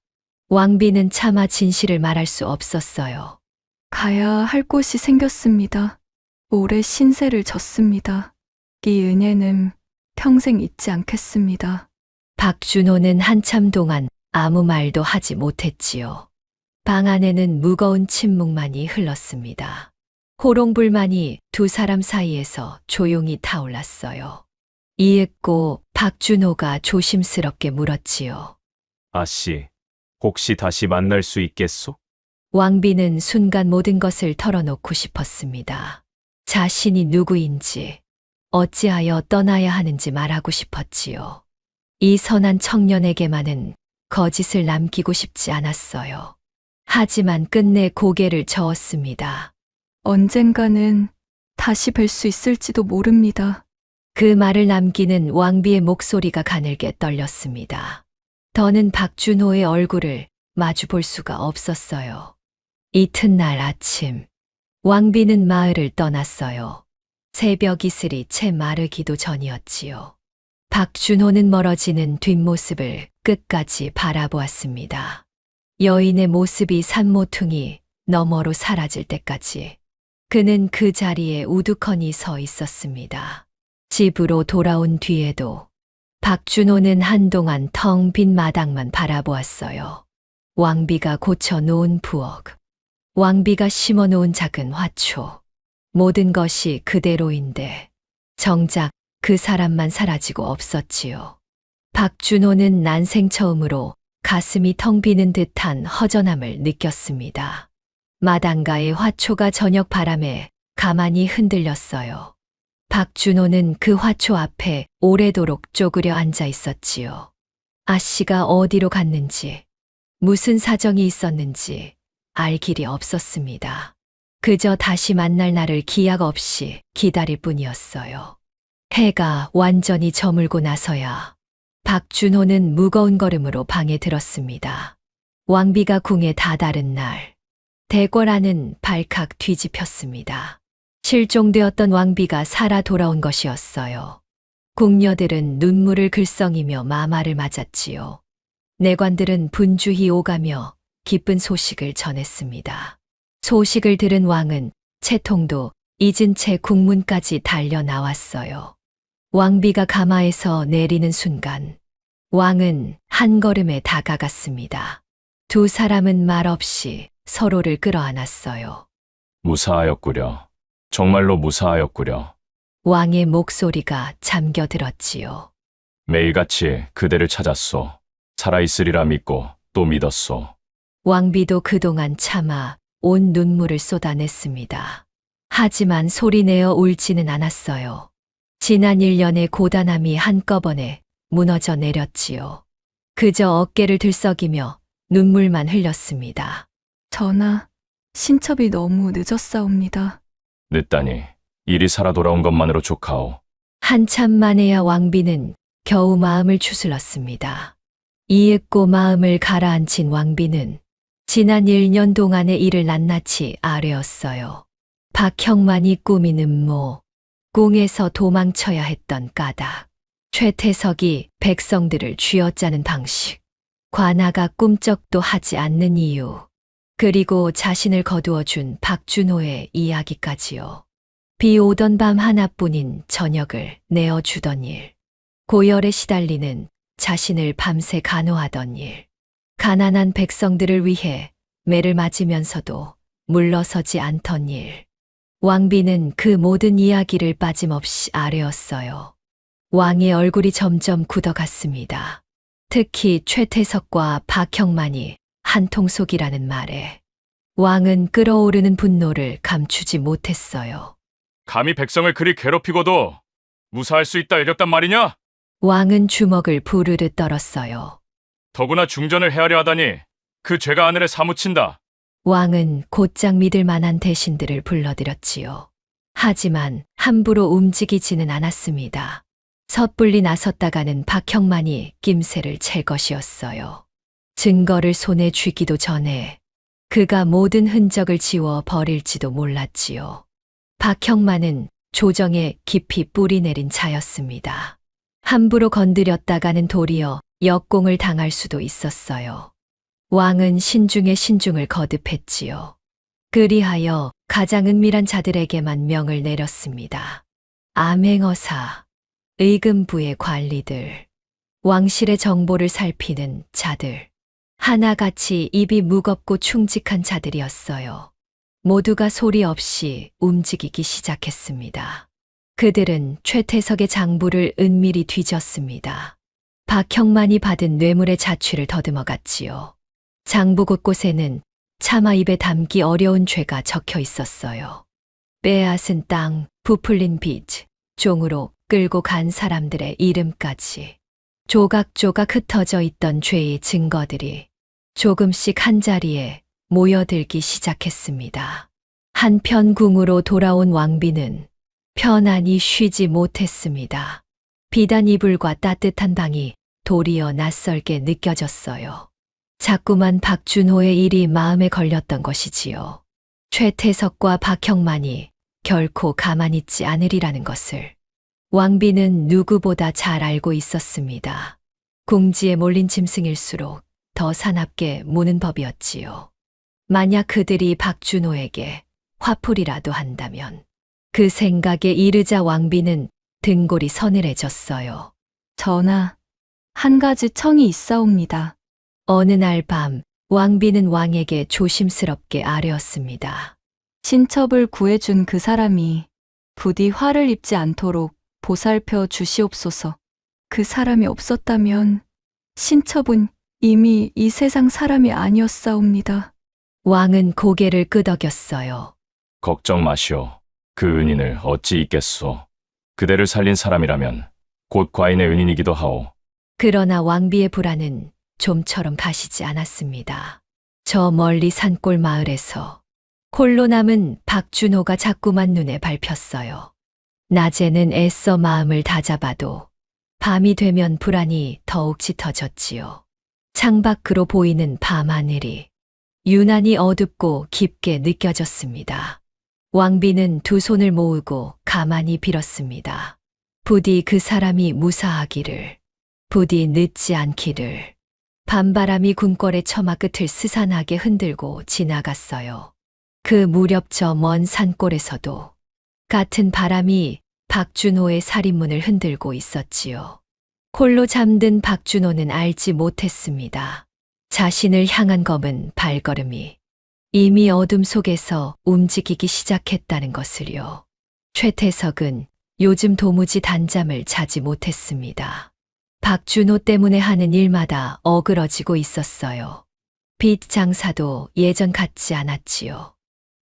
Speaker 1: 왕비는 차마 진실을 말할 수 없었어요.
Speaker 2: 가야 할 곳이 생겼습니다. 올해 신세를 졌습니다. 이 은혜는 평생 잊지 않겠습니다.
Speaker 1: 박준호는 한참 동안 아무 말도 하지 못했지요. 방 안에는 무거운 침묵만이 흘렀습니다. 호롱불만이 두 사람 사이에서 조용히 타올랐어요. 이윽고 박준호가 조심스럽게 물었지요.
Speaker 4: 아씨, 혹시 다시 만날 수 있겠소?
Speaker 1: 왕비는 순간 모든 것을 털어놓고 싶었습니다. 자신이 누구인지, 어찌하여 떠나야 하는지 말하고 싶었지요. 이 선한 청년에게만은 거짓을 남기고 싶지 않았어요. 하지만 끝내 고개를 저었습니다.
Speaker 2: 언젠가는 다시 뵐 수 있을지도 모릅니다.
Speaker 1: 그 말을 남기는 왕비의 목소리가 가늘게 떨렸습니다. 더는 박준호의 얼굴을 마주 볼 수가 없었어요. 이튿날 아침, 왕비는 마을을 떠났어요. 새벽 이슬이 채 마르기도 전이었지요. 박준호는 멀어지는 뒷모습을 끝까지 바라보았습니다. 여인의 모습이 산모퉁이 너머로 사라질 때까지 그는 그 자리에 우두커니 서 있었습니다. 집으로 돌아온 뒤에도 박준호는 한동안 텅 빈 마당만 바라보았어요. 왕비가 고쳐놓은 부엌, 왕비가 심어놓은 작은 화초, 모든 것이 그대로인데 정작 그 사람만 사라지고 없었지요. 박준호는 난생 처음으로 가슴이 텅 비는 듯한 허전함을 느꼈습니다. 마당가의 화초가 저녁 바람에 가만히 흔들렸어요. 박준호는 그 화초 앞에 오래도록 쪼그려 앉아 있었지요. 아씨가 어디로 갔는지, 무슨 사정이 있었는지 알 길이 없었습니다. 그저 다시 만날 날을 기약 없이 기다릴 뿐이었어요. 해가 완전히 저물고 나서야 박준호는 무거운 걸음으로 방에 들었습니다. 왕비가 궁에 다다른 날, 대궐안은 발칵 뒤집혔습니다. 실종되었던 왕비가 살아 돌아온 것이었어요. 궁녀들은 눈물을 글썽이며 마마를 맞았지요. 내관들은 분주히 오가며 기쁜 소식을 전했습니다. 소식을 들은 왕은 채통도 잊은 채 국문까지 달려 나왔어요. 왕비가 가마에서 내리는 순간 왕은 한 걸음에 다가갔습니다. 두 사람은 말없이 서로를 끌어안았어요.
Speaker 5: 무사하였구려. 정말로 무사하였구려.
Speaker 1: 왕의 목소리가 잠겨들었지요.
Speaker 5: 매일같이 그대를 찾았소. 살아있으리라 믿고 또 믿었소.
Speaker 1: 왕비도 그동안 참아 온 눈물을 쏟아냈습니다. 하지만 소리내어 울지는 않았어요. 지난 1년의 고단함이 한꺼번에 무너져 내렸지요. 그저 어깨를 들썩이며 눈물만 흘렸습니다.
Speaker 2: 전하, 신첩이 너무 늦었사옵니다.
Speaker 5: 늦다니 일이 살아 돌아온 것만으로 족하오.
Speaker 1: 한참 만에야 왕비는 겨우 마음을 추슬렀습니다. 이윽고 마음을 가라앉힌 왕비는 지난 1년 동안의 일을 낱낱이 아뢰었어요. 박형만이 꾸민 음모, 궁에서 도망쳐야 했던 까닭, 최태석이 백성들을 쥐어짜는 방식, 관아가 꿈쩍도 하지 않는 이유, 그리고 자신을 거두어준 박준호의 이야기까지요. 비 오던 밤 하나뿐인 저녁을 내어주던 일, 고열에 시달리는 자신을 밤새 간호하던 일, 가난한 백성들을 위해 매를 맞으면서도 물러서지 않던 일. 왕비는 그 모든 이야기를 빠짐없이 아뢰었어요. 왕의 얼굴이 점점 굳어갔습니다. 특히 최태석과 박형만이 한통속이라는 말에 왕은 끓어오르는 분노를 감추지 못했어요.
Speaker 5: 감히 백성을 그리 괴롭히고도 무사할 수 있다 이랬단 말이냐?
Speaker 1: 왕은 주먹을 부르르 떨었어요.
Speaker 5: 더구나 중전을 헤아려 하다니 그 죄가 하늘에 사무친다.
Speaker 1: 왕은 곧장 믿을 만한 대신들을 불러들였지요. 하지만 함부로 움직이지는 않았습니다. 섣불리 나섰다가는 박형만이 낌새를 챌 것이었어요. 증거를 손에 쥐기도 전에 그가 모든 흔적을 지워 버릴지도 몰랐지요. 박형만은 조정에 깊이 뿌리 내린 자였습니다. 함부로 건드렸다가는 도리어 역공을 당할 수도 있었어요. 왕은 신중에 신중을 거듭했지요. 그리하여 가장 은밀한 자들에게만 명을 내렸습니다. 암행어사, 의금부의 관리들, 왕실의 정보를 살피는 자들, 하나같이 입이 무겁고 충직한 자들이었어요. 모두가 소리 없이 움직이기 시작했습니다. 그들은 최태석의 장부를 은밀히 뒤졌습니다. 박형만이 받은 뇌물의 자취를 더듬어 갔지요. 장부 곳곳에는 차마 입에 담기 어려운 죄가 적혀 있었어요. 빼앗은 땅, 부풀린 빚, 종으로 끌고 간 사람들의 이름까지. 조각조각 흩어져 있던 죄의 증거들이 조금씩 한자리에 모여들기 시작했습니다. 한편 궁으로 돌아온 왕비는 편안히 쉬지 못했습니다. 비단 이불과 따뜻한 방이 도리어 낯설게 느껴졌어요. 자꾸만 박준호의 일이 마음에 걸렸던 것이지요. 최태석과 박형만이 결코 가만히 있지 않으리라는 것을 왕비는 누구보다 잘 알고 있었습니다. 궁지에 몰린 짐승일수록 더 사납게 무는 법이었지요. 만약 그들이 박준호에게 화풀이라도 한다면 그 생각에 이르자 왕비는 등골이 서늘해졌어요.
Speaker 2: 전하, 한 가지 청이 있사옵니다.
Speaker 1: 어느 날 밤 왕비는 왕에게 조심스럽게 아뢰었습니다.
Speaker 2: 신첩을 구해준 그 사람이 부디 화를 입지 않도록 보살펴 주시옵소서. 그 사람이 없었다면 신첩은 이미 이 세상 사람이 아니었사옵니다.
Speaker 1: 왕은 고개를 끄덕였어요.
Speaker 5: 걱정 마시오. 그 은인을 어찌 잊겠소. 그대를 살린 사람이라면 곧 과인의 은인이기도 하오.
Speaker 1: 그러나 왕비의 불안은 좀처럼 가시지 않았습니다. 저 멀리 산골 마을에서 홀로 남은 박준호가 자꾸만 눈에 밟혔어요. 낮에는 애써 마음을 다잡아도 밤이 되면 불안이 더욱 짙어졌지요. 창밖으로 보이는 밤하늘이 유난히 어둡고 깊게 느껴졌습니다. 왕비는 두 손을 모으고 가만히 빌었습니다. 부디 그 사람이 무사하기를, 부디 늦지 않기를. 밤바람이 궁궐의 처마 끝을 스산하게 흔들고 지나갔어요. 그 무렵 저 먼 산골에서도 같은 바람이 박준호의 살인문을 흔들고 있었지요. 홀로 잠든 박준호는 알지 못했습니다. 자신을 향한 검은 발걸음이 이미 어둠 속에서 움직이기 시작했다는 것을요. 최태석은 요즘 도무지 단잠을 자지 못했습니다. 박준호 때문에 하는 일마다 어그러지고 있었어요. 빚 장사도 예전 같지 않았지요.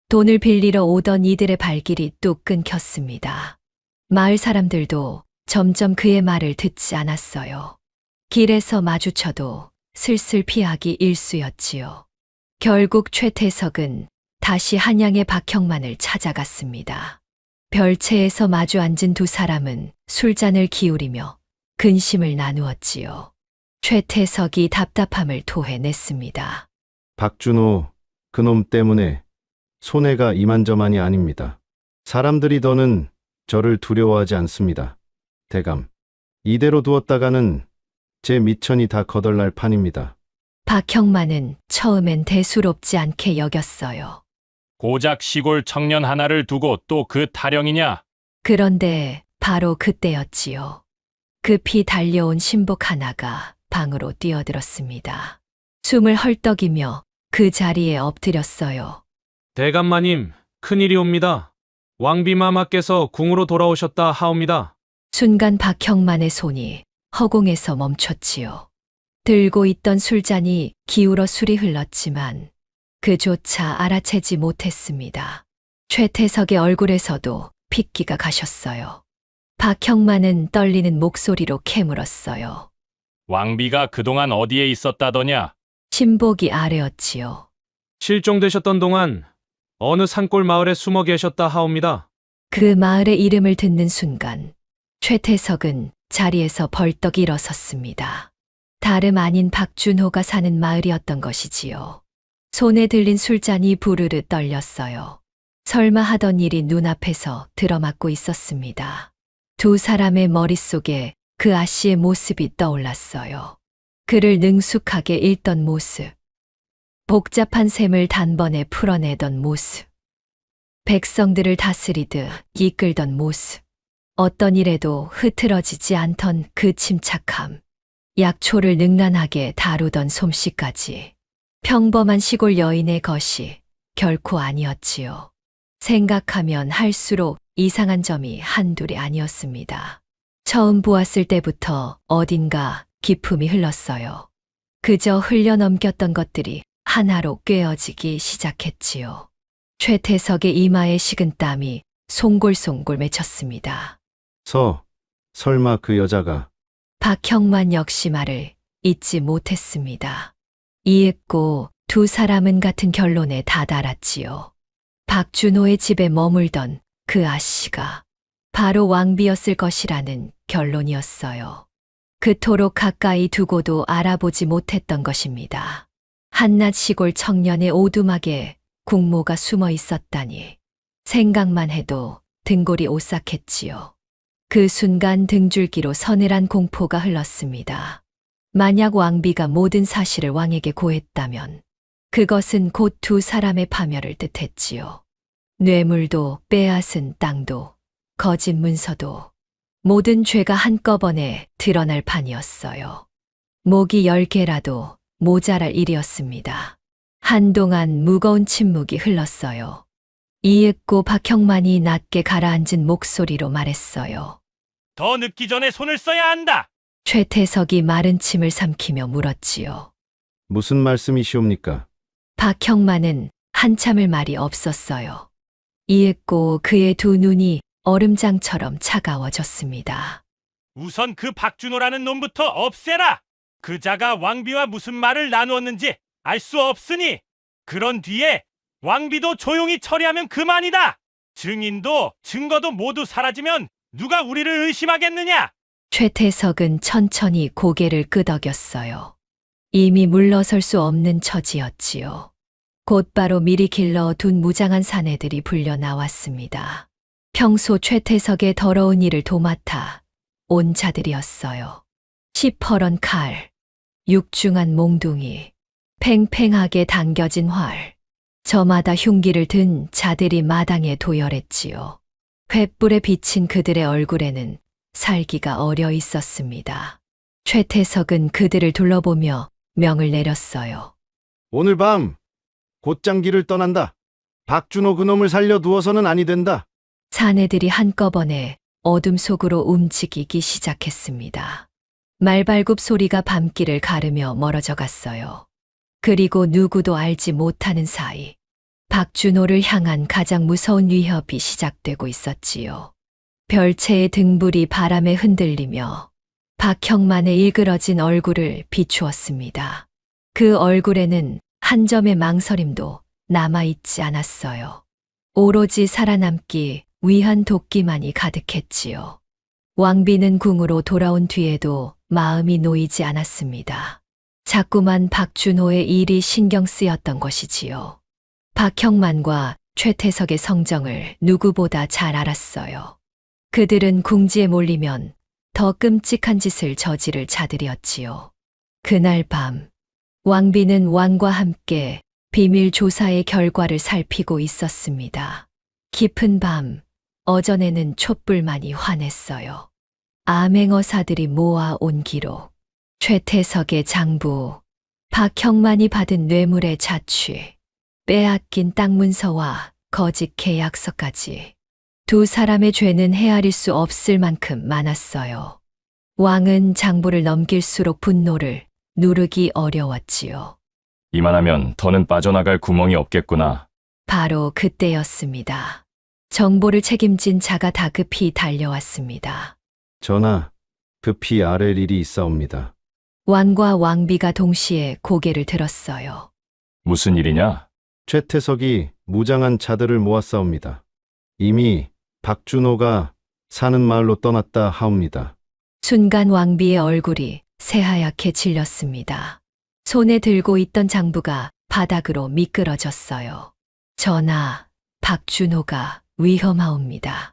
Speaker 1: 돈을 빌리러 오던 이들의 발길이 뚝 끊겼습니다. 마을 사람들도 점점 그의 말을 듣지 않았어요. 길에서 마주쳐도 슬슬 피하기 일쑤였지요. 결국 최태석은 다시 한양의 박형만을 찾아갔습니다. 별채에서 마주 앉은 두 사람은 술잔을 기울이며 근심을 나누었지요. 최태석이 답답함을 토해냈습니다.
Speaker 7: 박준호, 그놈 때문에 손해가 이만저만이 아닙니다. 사람들이 더는 저를 두려워하지 않습니다. 대감, 이대로 두었다가는 제 미천이 다 거덜날 판입니다.
Speaker 1: 박형만은 처음엔 대수롭지 않게 여겼어요.
Speaker 5: 고작 시골 청년 하나를 두고 또 그 타령이냐?
Speaker 1: 그런데 바로 그때였지요. 급히 달려온 신복 하나가 방으로 뛰어들었습니다. 숨을 헐떡이며 그 자리에 엎드렸어요.
Speaker 8: 대감마님, 큰일이 옵니다. 왕비마마께서 궁으로 돌아오셨다 하옵니다.
Speaker 1: 순간 박형만의 손이 허공에서 멈췄지요. 들고 있던 술잔이 기울어 술이 흘렀지만 그조차 알아채지 못했습니다. 최태석의 얼굴에서도 핏기가 가셨어요. 박형만은 떨리는 목소리로 캐물었어요.
Speaker 5: 왕비가 그동안 어디에 있었다더냐?
Speaker 1: 신복이 아뢰었지요.
Speaker 8: 실종되셨던 동안 어느 산골 마을에 숨어 계셨다 하옵니다.
Speaker 1: 그 마을의 이름을 듣는 순간 최태석은 자리에서 벌떡 일어섰습니다. 다름 아닌 박준호가 사는 마을이었던 것이지요. 손에 들린 술잔이 부르르 떨렸어요. 설마 하던 일이 눈앞에서 들어맞고 있었습니다. 두 사람의 머릿속에 그 아씨의 모습이 떠올랐어요. 그를 능숙하게 읽던 모습. 복잡한 셈을 단번에 풀어내던 모습. 백성들을 다스리듯 이끌던 모습. 어떤 일에도 흐트러지지 않던 그 침착함. 약초를 능란하게 다루던 솜씨까지. 평범한 시골 여인의 것이 결코 아니었지요. 생각하면 할수록 이상한 점이 한둘이 아니었습니다. 처음 보았을 때부터 어딘가 기품이 흘렀어요. 그저 흘려넘겼던 것들이 하나로 꿰어지기 시작했지요. 최태석의 이마에 식은 땀이 송골송골 맺혔습니다.
Speaker 7: 설마 그 여자가
Speaker 1: 박형만 역시 말을 잊지 못했습니다. 이윽고 두 사람은 같은 결론에 다다랐지요. 박준호의 집에 머물던 그 아씨가 바로 왕비였을 것이라는 결론이었어요. 그토록 가까이 두고도 알아보지 못했던 것입니다. 한낱 시골 청년의 오두막에 국모가 숨어 있었다니 생각만 해도 등골이 오싹했지요. 그 순간 등줄기로 서늘한 공포가 흘렀습니다. 만약 왕비가 모든 사실을 왕에게 고했다면 그것은 곧 두 사람의 파멸을 뜻했지요. 뇌물도 빼앗은 땅도 거짓 문서도 모든 죄가 한꺼번에 드러날 판이었어요. 목이 10개라도 모자랄 일이었습니다. 한동안 무거운 침묵이 흘렀어요. 이윽고 박형만이 낮게 가라앉은 목소리로 말했어요.
Speaker 5: 더 늦기 전에 손을 써야 한다.
Speaker 1: 최태석이 마른 침을 삼키며 물었지요.
Speaker 7: 무슨 말씀이시옵니까?
Speaker 1: 박형만은 한참을 말이 없었어요. 이윽고 그의 두 눈이 얼음장처럼 차가워졌습니다.
Speaker 5: 우선 그 박준호라는 놈부터 없애라. 그자가 왕비와 무슨 말을 나누었는지 알 수 없으니 그런 뒤에 왕비도 조용히 처리하면 그만이다. 증인도 증거도 모두 사라지면 누가 우리를 의심하겠느냐?
Speaker 1: 최태석은 천천히 고개를 끄덕였어요. 이미 물러설 수 없는 처지였지요. 곧바로 미리 길러둔 무장한 사내들이 불려 나왔습니다. 평소 최태석의 더러운 일을 도맡아 온 자들이었어요. 시퍼런 칼, 육중한 몽둥이, 팽팽하게 당겨진 활, 저마다 흉기를 든 자들이 마당에 도열했지요. 횃불에 비친 그들의 얼굴에는 살기가 어려 있었습니다. 최태석은 그들을 둘러보며 명을 내렸어요.
Speaker 7: 오늘 밤 곧장 길을 떠난다. 박준호 그놈을 살려두어서는 아니 된다.
Speaker 1: 사내들이 한꺼번에 어둠 속으로 움직이기 시작했습니다. 말발굽 소리가 밤길을 가르며 멀어져 갔어요. 그리고 누구도 알지 못하는 사이 박준호를 향한 가장 무서운 위협이 시작되고 있었지요. 별채의 등불이 바람에 흔들리며 박형만의 일그러진 얼굴을 비추었습니다. 그 얼굴에는 한 점의 망설임도 남아있지 않았어요. 오로지 살아남기 위한 도끼만이 가득했지요. 왕비는 궁으로 돌아온 뒤에도 마음이 놓이지 않았습니다. 자꾸만 박준호의 일이 신경 쓰였던 것이지요. 박형만과 최태석의 성정을 누구보다 잘 알았어요. 그들은 궁지에 몰리면 더 끔찍한 짓을 저지를 자들이었지요. 그날 밤, 왕비는 왕과 함께 비밀 조사의 결과를 살피고 있었습니다. 깊은 밤, 어전에는 촛불만이 환했어요. 암행어사들이 모아온 기록, 최태석의 장부, 박형만이 받은 뇌물의 자취, 빼앗긴 땅 문서와 거짓 계약서까지 두 사람의 죄는 헤아릴 수 없을 만큼 많았어요. 왕은 장부를 넘길수록 분노를 누르기 어려웠지요.
Speaker 9: 이만하면 더는 빠져나갈 구멍이 없겠구나.
Speaker 1: 바로 그때였습니다. 정보를 책임진 자가 다급히 달려왔습니다.
Speaker 7: 전하, 급히 아랠 일이 있사옵니다.
Speaker 1: 왕과 왕비가 동시에 고개를 들었어요.
Speaker 9: 무슨 일이냐?
Speaker 7: 최태석이 무장한 자들을 모았사옵니다. 이미 박준호가 사는 마을로 떠났다 하옵니다.
Speaker 1: 순간 왕비의 얼굴이 새하얗게 질렸습니다. 손에 들고 있던 장부가 바닥으로 미끄러졌어요. 전하, 박준호가 위험하옵니다.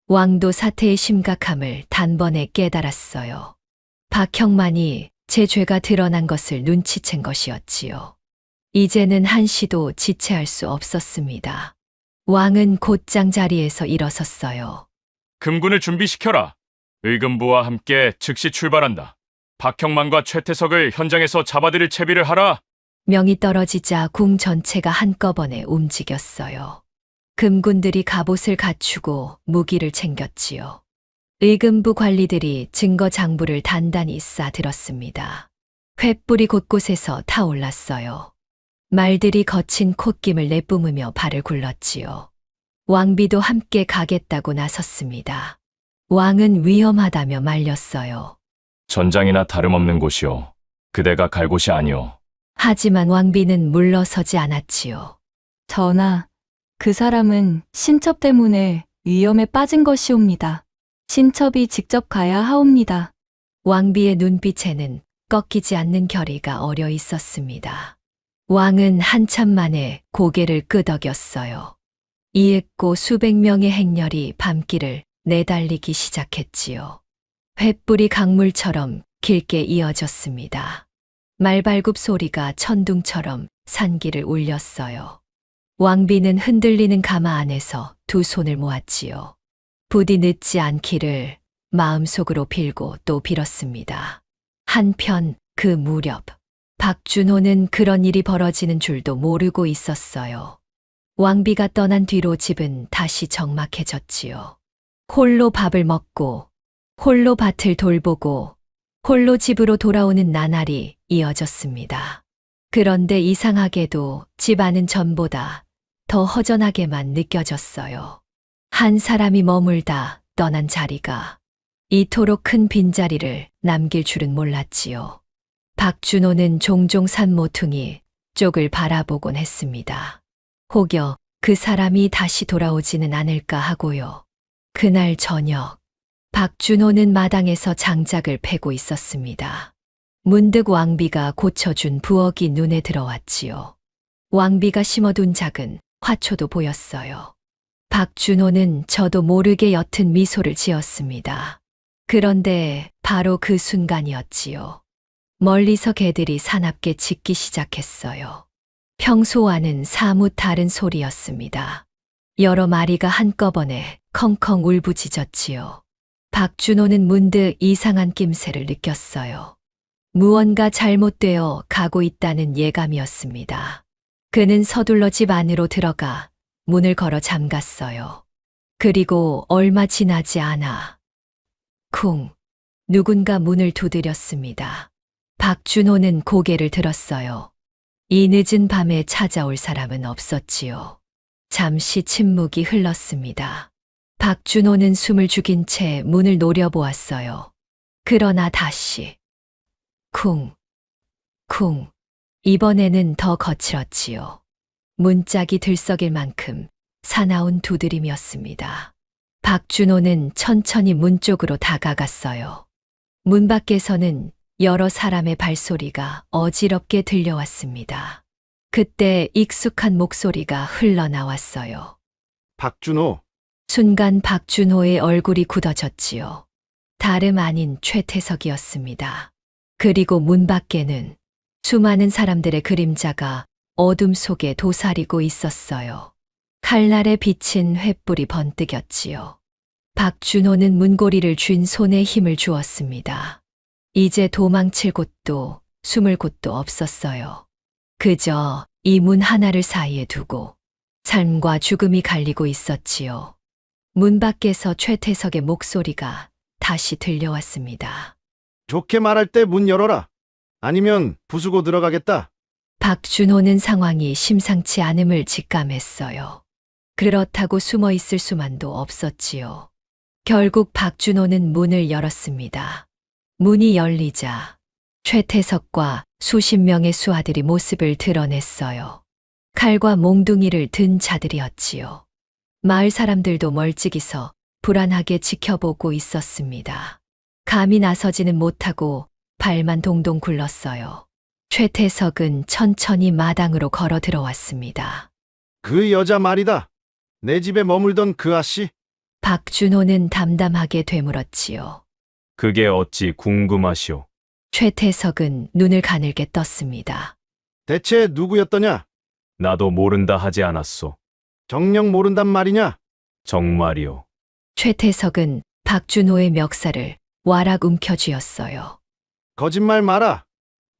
Speaker 1: 왕도 사태의 심각함을 단번에 깨달았어요. 박형만이 제 죄가 드러난 것을 눈치챈 것이었지요. 이제는 한시도 지체할 수 없었습니다. 왕은 곧장 자리에서 일어섰어요.
Speaker 9: 금군을 준비시켜라. 의금부와 함께 즉시 출발한다. 박형만과 최태석을 현장에서 잡아들일 채비를 하라.
Speaker 1: 명이 떨어지자 궁 전체가 한꺼번에 움직였어요. 금군들이 갑옷을 갖추고 무기를 챙겼지요. 의금부 관리들이 증거 장부를 단단히 싸들었습니다. 횃불이 곳곳에서 타올랐어요. 말들이 거친 콧김을 내뿜으며 발을 굴렀지요. 왕비도 함께 가겠다고 나섰습니다. 왕은 위험하다며 말렸어요.
Speaker 9: 전장이나 다름없는 곳이오. 그대가 갈 곳이 아니오.
Speaker 1: 하지만 왕비는 물러서지 않았지요.
Speaker 2: 전하, 그 사람은 신첩 때문에 위험에 빠진 것이옵니다. 신첩이 직접 가야 하옵니다.
Speaker 1: 왕비의 눈빛에는 꺾이지 않는 결의가 어려 있었습니다. 왕은 한참 만에 고개를 끄덕였어요. 이윽고 수백 명의 행렬이 밤길을 내달리기 시작했지요. 횃불이 강물처럼 길게 이어졌습니다. 말발굽 소리가 천둥처럼 산길을 울렸어요. 왕비는 흔들리는 가마 안에서 두 손을 모았지요. 부디 늦지 않기를 마음속으로 빌고 또 빌었습니다. 한편 그 무렵 박준호는 그런 일이 벌어지는 줄도 모르고 있었어요. 왕비가 떠난 뒤로 집은 다시 적막해졌지요. 홀로 밥을 먹고 홀로 밭을 돌보고 홀로 집으로 돌아오는 나날이 이어졌습니다. 그런데 이상하게도 집 안은 전보다 더 허전하게만 느껴졌어요. 한 사람이 머물다 떠난 자리가 이토록 큰 빈자리를 남길 줄은 몰랐지요. 박준호는 종종 산모퉁이 쪽을 바라보곤 했습니다. 혹여 그 사람이 다시 돌아오지는 않을까 하고요. 그날 저녁, 박준호는 마당에서 장작을 패고 있었습니다. 문득 왕비가 고쳐준 부엌이 눈에 들어왔지요. 왕비가 심어둔 작은 화초도 보였어요. 박준호는 저도 모르게 옅은 미소를 지었습니다. 그런데 바로 그 순간이었지요. 멀리서 개들이 사납게 짖기 시작했어요. 평소와는 사뭇 다른 소리였습니다. 여러 마리가 한꺼번에 컹컹 울부짖었지요. 박준호는 문득 이상한 낌새를 느꼈어요. 무언가 잘못되어 가고 있다는 예감이었습니다. 그는 서둘러 집 안으로 들어가 문을 걸어 잠갔어요. 그리고 얼마 지나지 않아 쿵! 누군가 문을 두드렸습니다. 박준호는 고개를 들었어요. 이 늦은 밤에 찾아올 사람은 없었지요. 잠시 침묵이 흘렀습니다. 박준호는 숨을 죽인 채 문을 노려보았어요. 그러나 다시 쿵! 쿵! 이번에는 더 거칠었지요. 문짝이 들썩일 만큼 사나운 두드림이었습니다. 박준호는 천천히 문 쪽으로 다가갔어요. 문 밖에서는 여러 사람의 발소리가 어지럽게 들려왔습니다. 그때 익숙한 목소리가 흘러나왔어요.
Speaker 7: 박준호,
Speaker 1: 순간 박준호의 얼굴이 굳어졌지요. 다름 아닌 최태석이었습니다. 그리고 문 밖에는 수많은 사람들의 그림자가 어둠 속에 도사리고 있었어요. 칼날에 비친 횃불이 번뜩였지요. 박준호는 문고리를 쥔 손에 힘을 주었습니다. 이제 도망칠 곳도 숨을 곳도 없었어요. 그저 이 문 하나를 사이에 두고 삶과 죽음이 갈리고 있었지요. 문 밖에서 최태석의 목소리가 다시 들려왔습니다.
Speaker 7: 좋게 말할 때 문 열어라. 아니면 부수고 들어가겠다.
Speaker 1: 박준호는 상황이 심상치 않음을 직감했어요. 그렇다고 숨어 있을 수만도 없었지요. 결국 박준호는 문을 열었습니다. 문이 열리자 최태석과 수십 명의 수하들이 모습을 드러냈어요. 칼과 몽둥이를 든 자들이었지요. 마을 사람들도 멀찍이서 불안하게 지켜보고 있었습니다. 감히 나서지는 못하고 발만 동동 굴렀어요. 최태석은 천천히 마당으로 걸어 들어왔습니다.
Speaker 7: 그 여자 말이다. 내 집에 머물던 그 아씨.
Speaker 1: 박준호는 담담하게 되물었지요.
Speaker 4: 그게 어찌 궁금하시오.
Speaker 1: 최태석은 눈을 가늘게 떴습니다.
Speaker 7: 대체 누구였더냐?
Speaker 4: 나도 모른다 하지 않았소.
Speaker 7: 정녕 모른단 말이냐?
Speaker 4: 정말이오.
Speaker 1: 최태석은 박준호의 멱살을 와락 움켜쥐었어요.
Speaker 7: 거짓말 마라.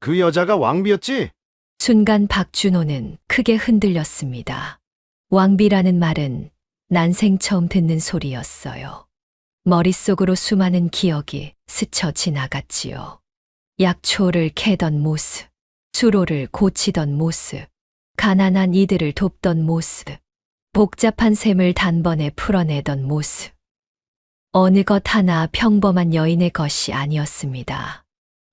Speaker 7: 그 여자가 왕비였지?
Speaker 1: 순간 박준호는 크게 흔들렸습니다. 왕비라는 말은 난생 처음 듣는 소리였어요. 머릿속으로 수많은 기억이 스쳐 지나갔지요. 약초를 캐던 모습, 수로를 고치던 모습, 가난한 이들을 돕던 모습, 복잡한 셈을 단번에 풀어내던 모습. 어느 것 하나 평범한 여인의 것이 아니었습니다.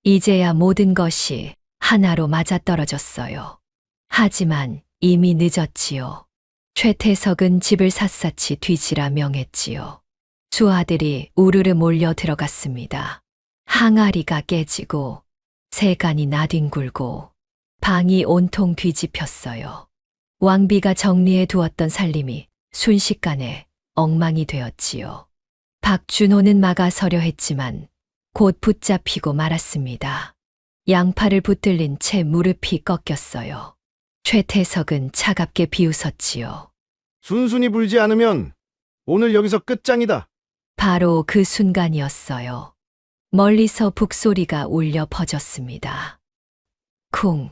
Speaker 1: 이제야 모든 것이 하나로 맞아떨어졌어요. 하지만 이미 늦었지요. 최태석은 집을 샅샅이 뒤지라 명했지요. 수하들이 우르르 몰려 들어갔습니다. 항아리가 깨지고 세간이 나뒹굴고 방이 온통 뒤집혔어요. 왕비가 정리해 두었던 살림이 순식간에 엉망이 되었지요. 박준호는 막아서려 했지만 곧 붙잡히고 말았습니다. 양팔을 붙들린 채 무릎이 꺾였어요. 최태석은 차갑게 비웃었지요.
Speaker 7: 순순히 불지 않으면 오늘 여기서 끝장이다.
Speaker 1: 바로 그 순간이었어요. 멀리서 북소리가 울려 퍼졌습니다. 쿵,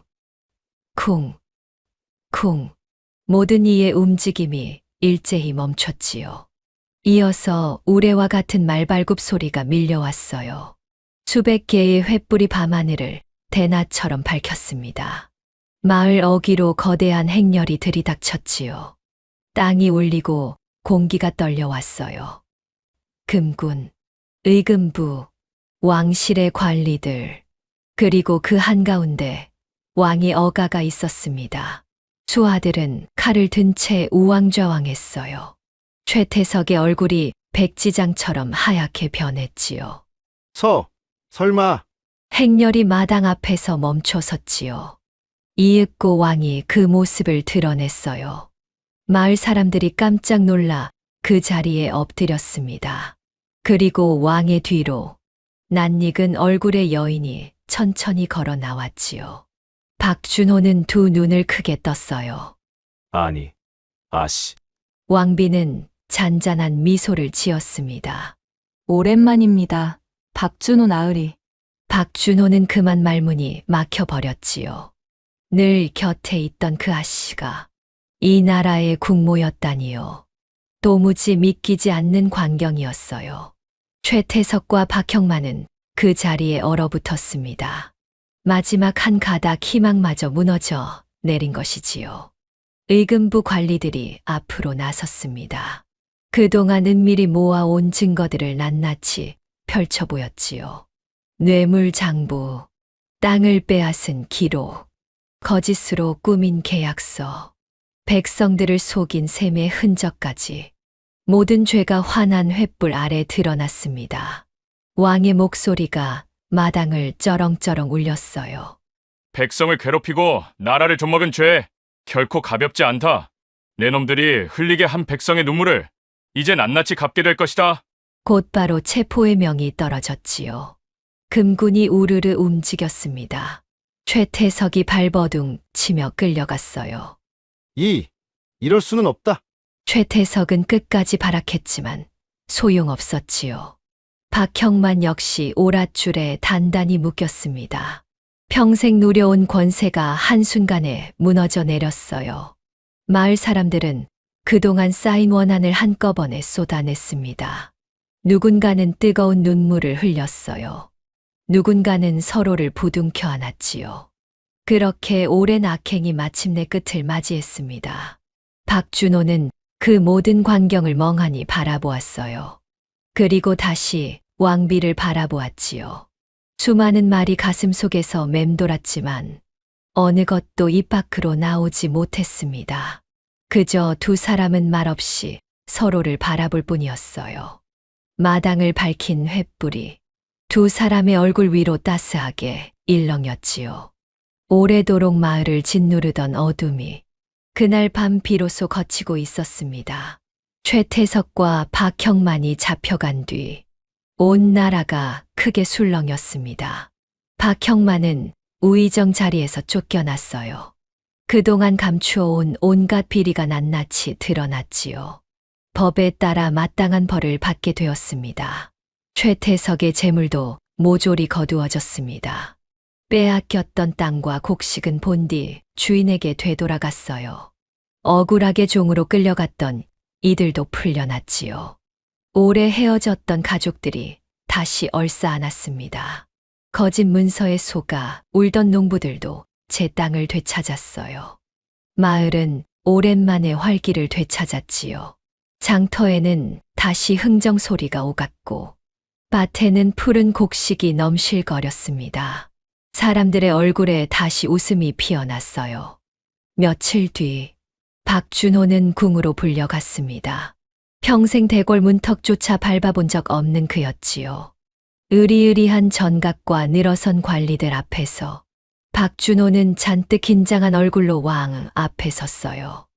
Speaker 1: 쿵, 쿵. 모든 이의 움직임이 일제히 멈췄지요. 이어서 우레와 같은 말발굽 소리가 밀려왔어요. 수백 개의 횃불이 밤하늘을 대낮처럼 밝혔습니다. 마을 어귀로 거대한 행렬이 들이닥쳤지요. 땅이 울리고 공기가 떨려왔어요. 금군, 의금부, 왕실의 관리들, 그리고 그 한가운데 왕의 어가가 있었습니다. 수하들은 칼을 든 채 우왕좌왕했어요. 최태석의 얼굴이 백지장처럼 하얗게 변했지요.
Speaker 7: 설마.
Speaker 1: 행렬이 마당 앞에서 멈춰 섰지요. 이윽고 왕이 그 모습을 드러냈어요. 마을 사람들이 깜짝 놀라 그 자리에 엎드렸습니다. 그리고 왕의 뒤로 낯익은 얼굴의 여인이 천천히 걸어 나왔지요. 박준호는 두 눈을 크게 떴어요.
Speaker 4: 아니, 아씨.
Speaker 1: 왕비는 잔잔한 미소를 지었습니다.
Speaker 2: 오랜만입니다. 박준호 나으리.
Speaker 1: 박준호는 그만 말문이 막혀버렸지요. 늘 곁에 있던 그 아씨가 이 나라의 국모였다니요. 도무지 믿기지 않는 광경이었어요. 최태석과 박형만은 그 자리에 얼어붙었습니다. 마지막 한 가닥 희망마저 무너져 내린 것이지요. 의금부 관리들이 앞으로 나섰습니다. 그동안 은밀히 모아온 증거들을 낱낱이 펼쳐 보였지요. 뇌물장부, 땅을 빼앗은 기록, 거짓으로 꾸민 계약서, 백성들을 속인 셈의 흔적까지 모든 죄가 환한 횃불 아래 드러났습니다. 왕의 목소리가 마당을 쩌렁쩌렁 울렸어요.
Speaker 9: 백성을 괴롭히고 나라를 좀먹은 죄 결코 가볍지 않다. 내 놈들이 흘리게 한 백성의 눈물을 이제 낱낱이 갚게 될 것이다.
Speaker 1: 곧바로 체포의 명이 떨어졌지요. 금군이 우르르 움직였습니다. 최태석이 발버둥 치며 끌려갔어요.
Speaker 7: 이럴 수는 없다.
Speaker 1: 최태석은 끝까지 발악했지만 소용없었지요. 박형만 역시 오랏줄에 단단히 묶였습니다. 평생 누려온 권세가 한순간에 무너져 내렸어요. 마을 사람들은 그동안 쌓인 원한을 한꺼번에 쏟아냈습니다. 누군가는 뜨거운 눈물을 흘렸어요. 누군가는 서로를 부둥켜 안았지요. 그렇게 오랜 악행이 마침내 끝을 맞이했습니다. 박준호는 그 모든 광경을 멍하니 바라보았어요. 그리고 다시 왕비를 바라보았지요. 수많은 말이 가슴속에서 맴돌았지만 어느 것도 입 밖으로 나오지 못했습니다. 그저 두 사람은 말없이 서로를 바라볼 뿐이었어요. 마당을 밝힌 횃불이 두 사람의 얼굴 위로 따스하게 일렁였지요. 오래도록 마을을 짓누르던 어둠이 그날 밤 비로소 걷히고 있었습니다. 최태석과 박형만이 잡혀간 뒤 온 나라가 크게 술렁였습니다. 박형만은 우의정 자리에서 쫓겨났어요. 그동안 감추어온 온갖 비리가 낱낱이 드러났지요. 법에 따라 마땅한 벌을 받게 되었습니다. 최태석의 재물도 모조리 거두어졌습니다. 빼앗겼던 땅과 곡식은 본디 주인에게 되돌아갔어요. 억울하게 종으로 끌려갔던 이들도 풀려났지요. 오래 헤어졌던 가족들이 다시 얼싸안았습니다. 거짓 문서에 속아 울던 농부들도 제 땅을 되찾았어요. 마을은 오랜만에 활기를 되찾았지요. 장터에는 다시 흥정 소리가 오갔고 밭에는 푸른 곡식이 넘실거렸습니다. 사람들의 얼굴에 다시 웃음이 피어났어요. 며칠 뒤 박준호는 궁으로 불려갔습니다. 평생 대궐 문턱조차 밟아본 적 없는 그였지요. 으리으리한 전각과 늘어선 관리들 앞에서 박준호는 잔뜩 긴장한 얼굴로 왕 앞에 섰어요.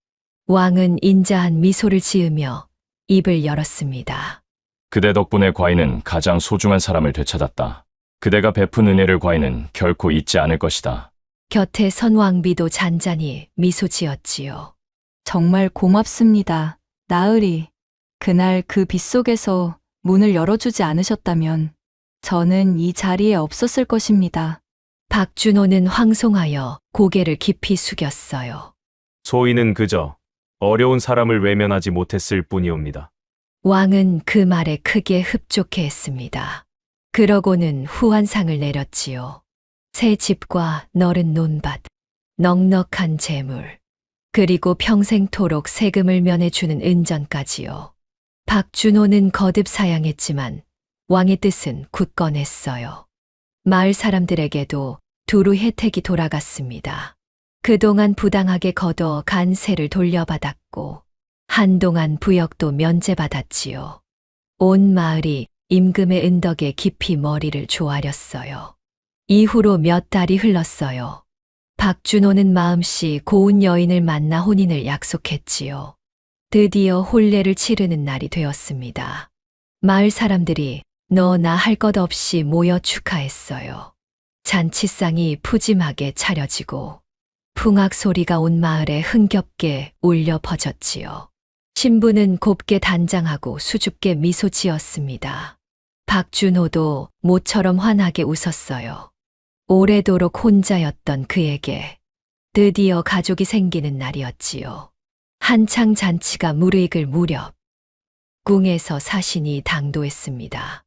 Speaker 1: 왕은 인자한 미소를 지으며 입을 열었습니다.
Speaker 9: 그대 덕분에 과인은 가장 소중한 사람을 되찾았다. 그대가 베푼 은혜를 과인은 결코 잊지 않을 것이다.
Speaker 1: 곁에 선 왕비도 잔잔히 미소 지었지요.
Speaker 2: 정말 고맙습니다. 나으리. 그날 그 빗속에서 문을 열어주지 않으셨다면 저는 이 자리에 없었을 것입니다.
Speaker 1: 박준호는 황송하여 고개를 깊이 숙였어요.
Speaker 4: 소인은 그저 어려운 사람을 외면하지 못했을 뿐이옵니다.
Speaker 1: 왕은 그 말에 크게 흡족해 했습니다. 그러고는 후한상을 내렸지요. 새 집과 너른 논밭, 넉넉한 재물, 그리고 평생토록 세금을 면해주는 은전까지요. 박준호는 거듭 사양했지만 왕의 뜻은 굳건했어요. 마을 사람들에게도 두루 혜택이 돌아갔습니다. 그동안 부당하게 거둬 간 세를 돌려받았고 한동안 부역도 면제받았지요. 온 마을이 임금의 은덕에 깊이 머리를 조아렸어요. 이후로 몇 달이 흘렀어요. 박준호는 마음씨 고운 여인을 만나 혼인을 약속했지요. 드디어 혼례를 치르는 날이 되었습니다. 마을 사람들이 너나 할 것 없이 모여 축하했어요. 잔치상이 푸짐하게 차려지고 풍악 소리가 온 마을에 흥겹게 울려 퍼졌지요. 신부는 곱게 단장하고 수줍게 미소 지었습니다. 박준호도 모처럼 환하게 웃었어요. 오래도록 혼자였던 그에게 드디어 가족이 생기는 날이었지요. 한창 잔치가 무르익을 무렵 궁에서 사신이 당도했습니다.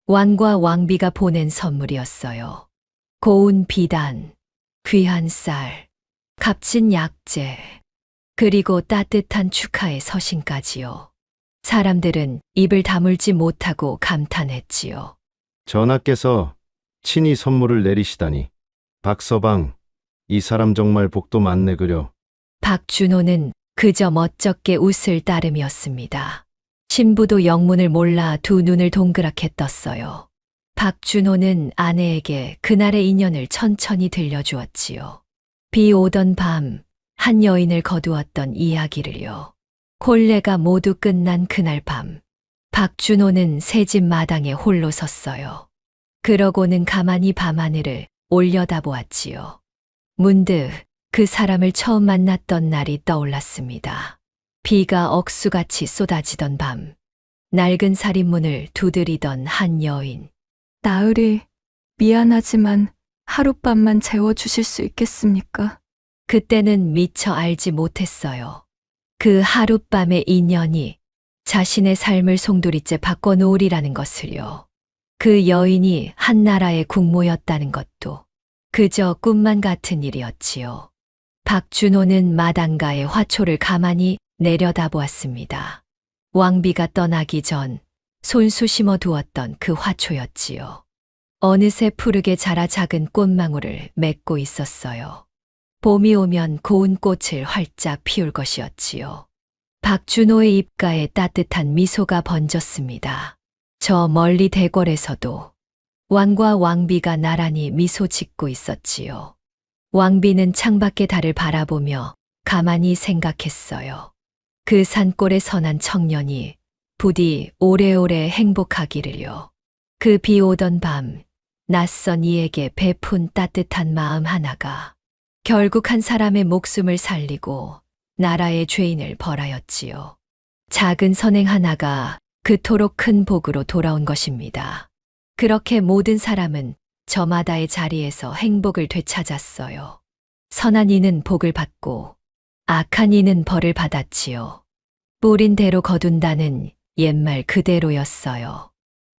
Speaker 1: 왕과 왕비가 보낸 선물이었어요. 고운 비단, 귀한 쌀, 값진 약재, 그리고 따뜻한 축하의 서신까지요. 사람들은 입을 다물지 못하고 감탄했지요.
Speaker 7: 전하께서 친히 선물을 내리시다니. 박서방, 이 사람 정말 복도 많네 그려.
Speaker 1: 박준호는 그저 멋쩍게 웃을 따름이었습니다. 신부도 영문을 몰라 두 눈을 동그랗게 떴어요. 박준호는 아내에게 그날의 인연을 천천히 들려주었지요. 비 오던 밤, 한 여인을 거두었던 이야기를요. 혼례가 모두 끝난 그날 밤, 박준호는 새 집 마당에 홀로 섰어요. 그러고는 가만히 밤하늘을 올려다보았지요. 문득 그 사람을 처음 만났던 날이 떠올랐습니다. 비가 억수같이 쏟아지던 밤, 낡은 살인문을 두드리던 한 여인.
Speaker 2: 나으리, 미안하지만 하룻밤만 재워주실 수 있겠습니까?
Speaker 1: 그때는 미처 알지 못했어요. 그 하룻밤의 인연이 자신의 삶을 송두리째 바꿔놓으리라는 것을요. 그 여인이 한 나라의 국모였다는 것도 그저 꿈만 같은 일이었지요. 박준호는 마당가의 화초를 가만히 내려다보았습니다. 왕비가 떠나기 전 손수 심어 두었던 그 화초였지요. 어느새 푸르게 자라 작은 꽃망울을 맺고 있었어요. 봄이 오면 고운 꽃을 활짝 피울 것이었지요. 박준호의 입가에 따뜻한 미소가 번졌습니다. 저 멀리 대궐에서도 왕과 왕비가 나란히 미소 짓고 있었지요. 왕비는 창밖의 달을 바라보며 가만히 생각했어요. 그 산골의 선한 청년이 부디 오래오래 행복하기를요. 그 비 오던 밤, 낯선 이에게 베푼 따뜻한 마음 하나가 결국 한 사람의 목숨을 살리고 나라의 죄인을 벌하였지요. 작은 선행 하나가 그토록 큰 복으로 돌아온 것입니다. 그렇게 모든 사람은 저마다의 자리에서 행복을 되찾았어요. 선한 이는 복을 받고 악한 이는 벌을 받았지요. 뿌린 대로 거둔다는 옛말 그대로였어요.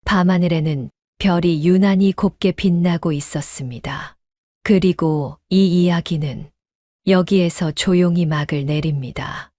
Speaker 1: 밤하늘에는 별이 유난히 곱게 빛나고 있었습니다. 그리고 이 이야기는 여기에서 조용히 막을 내립니다.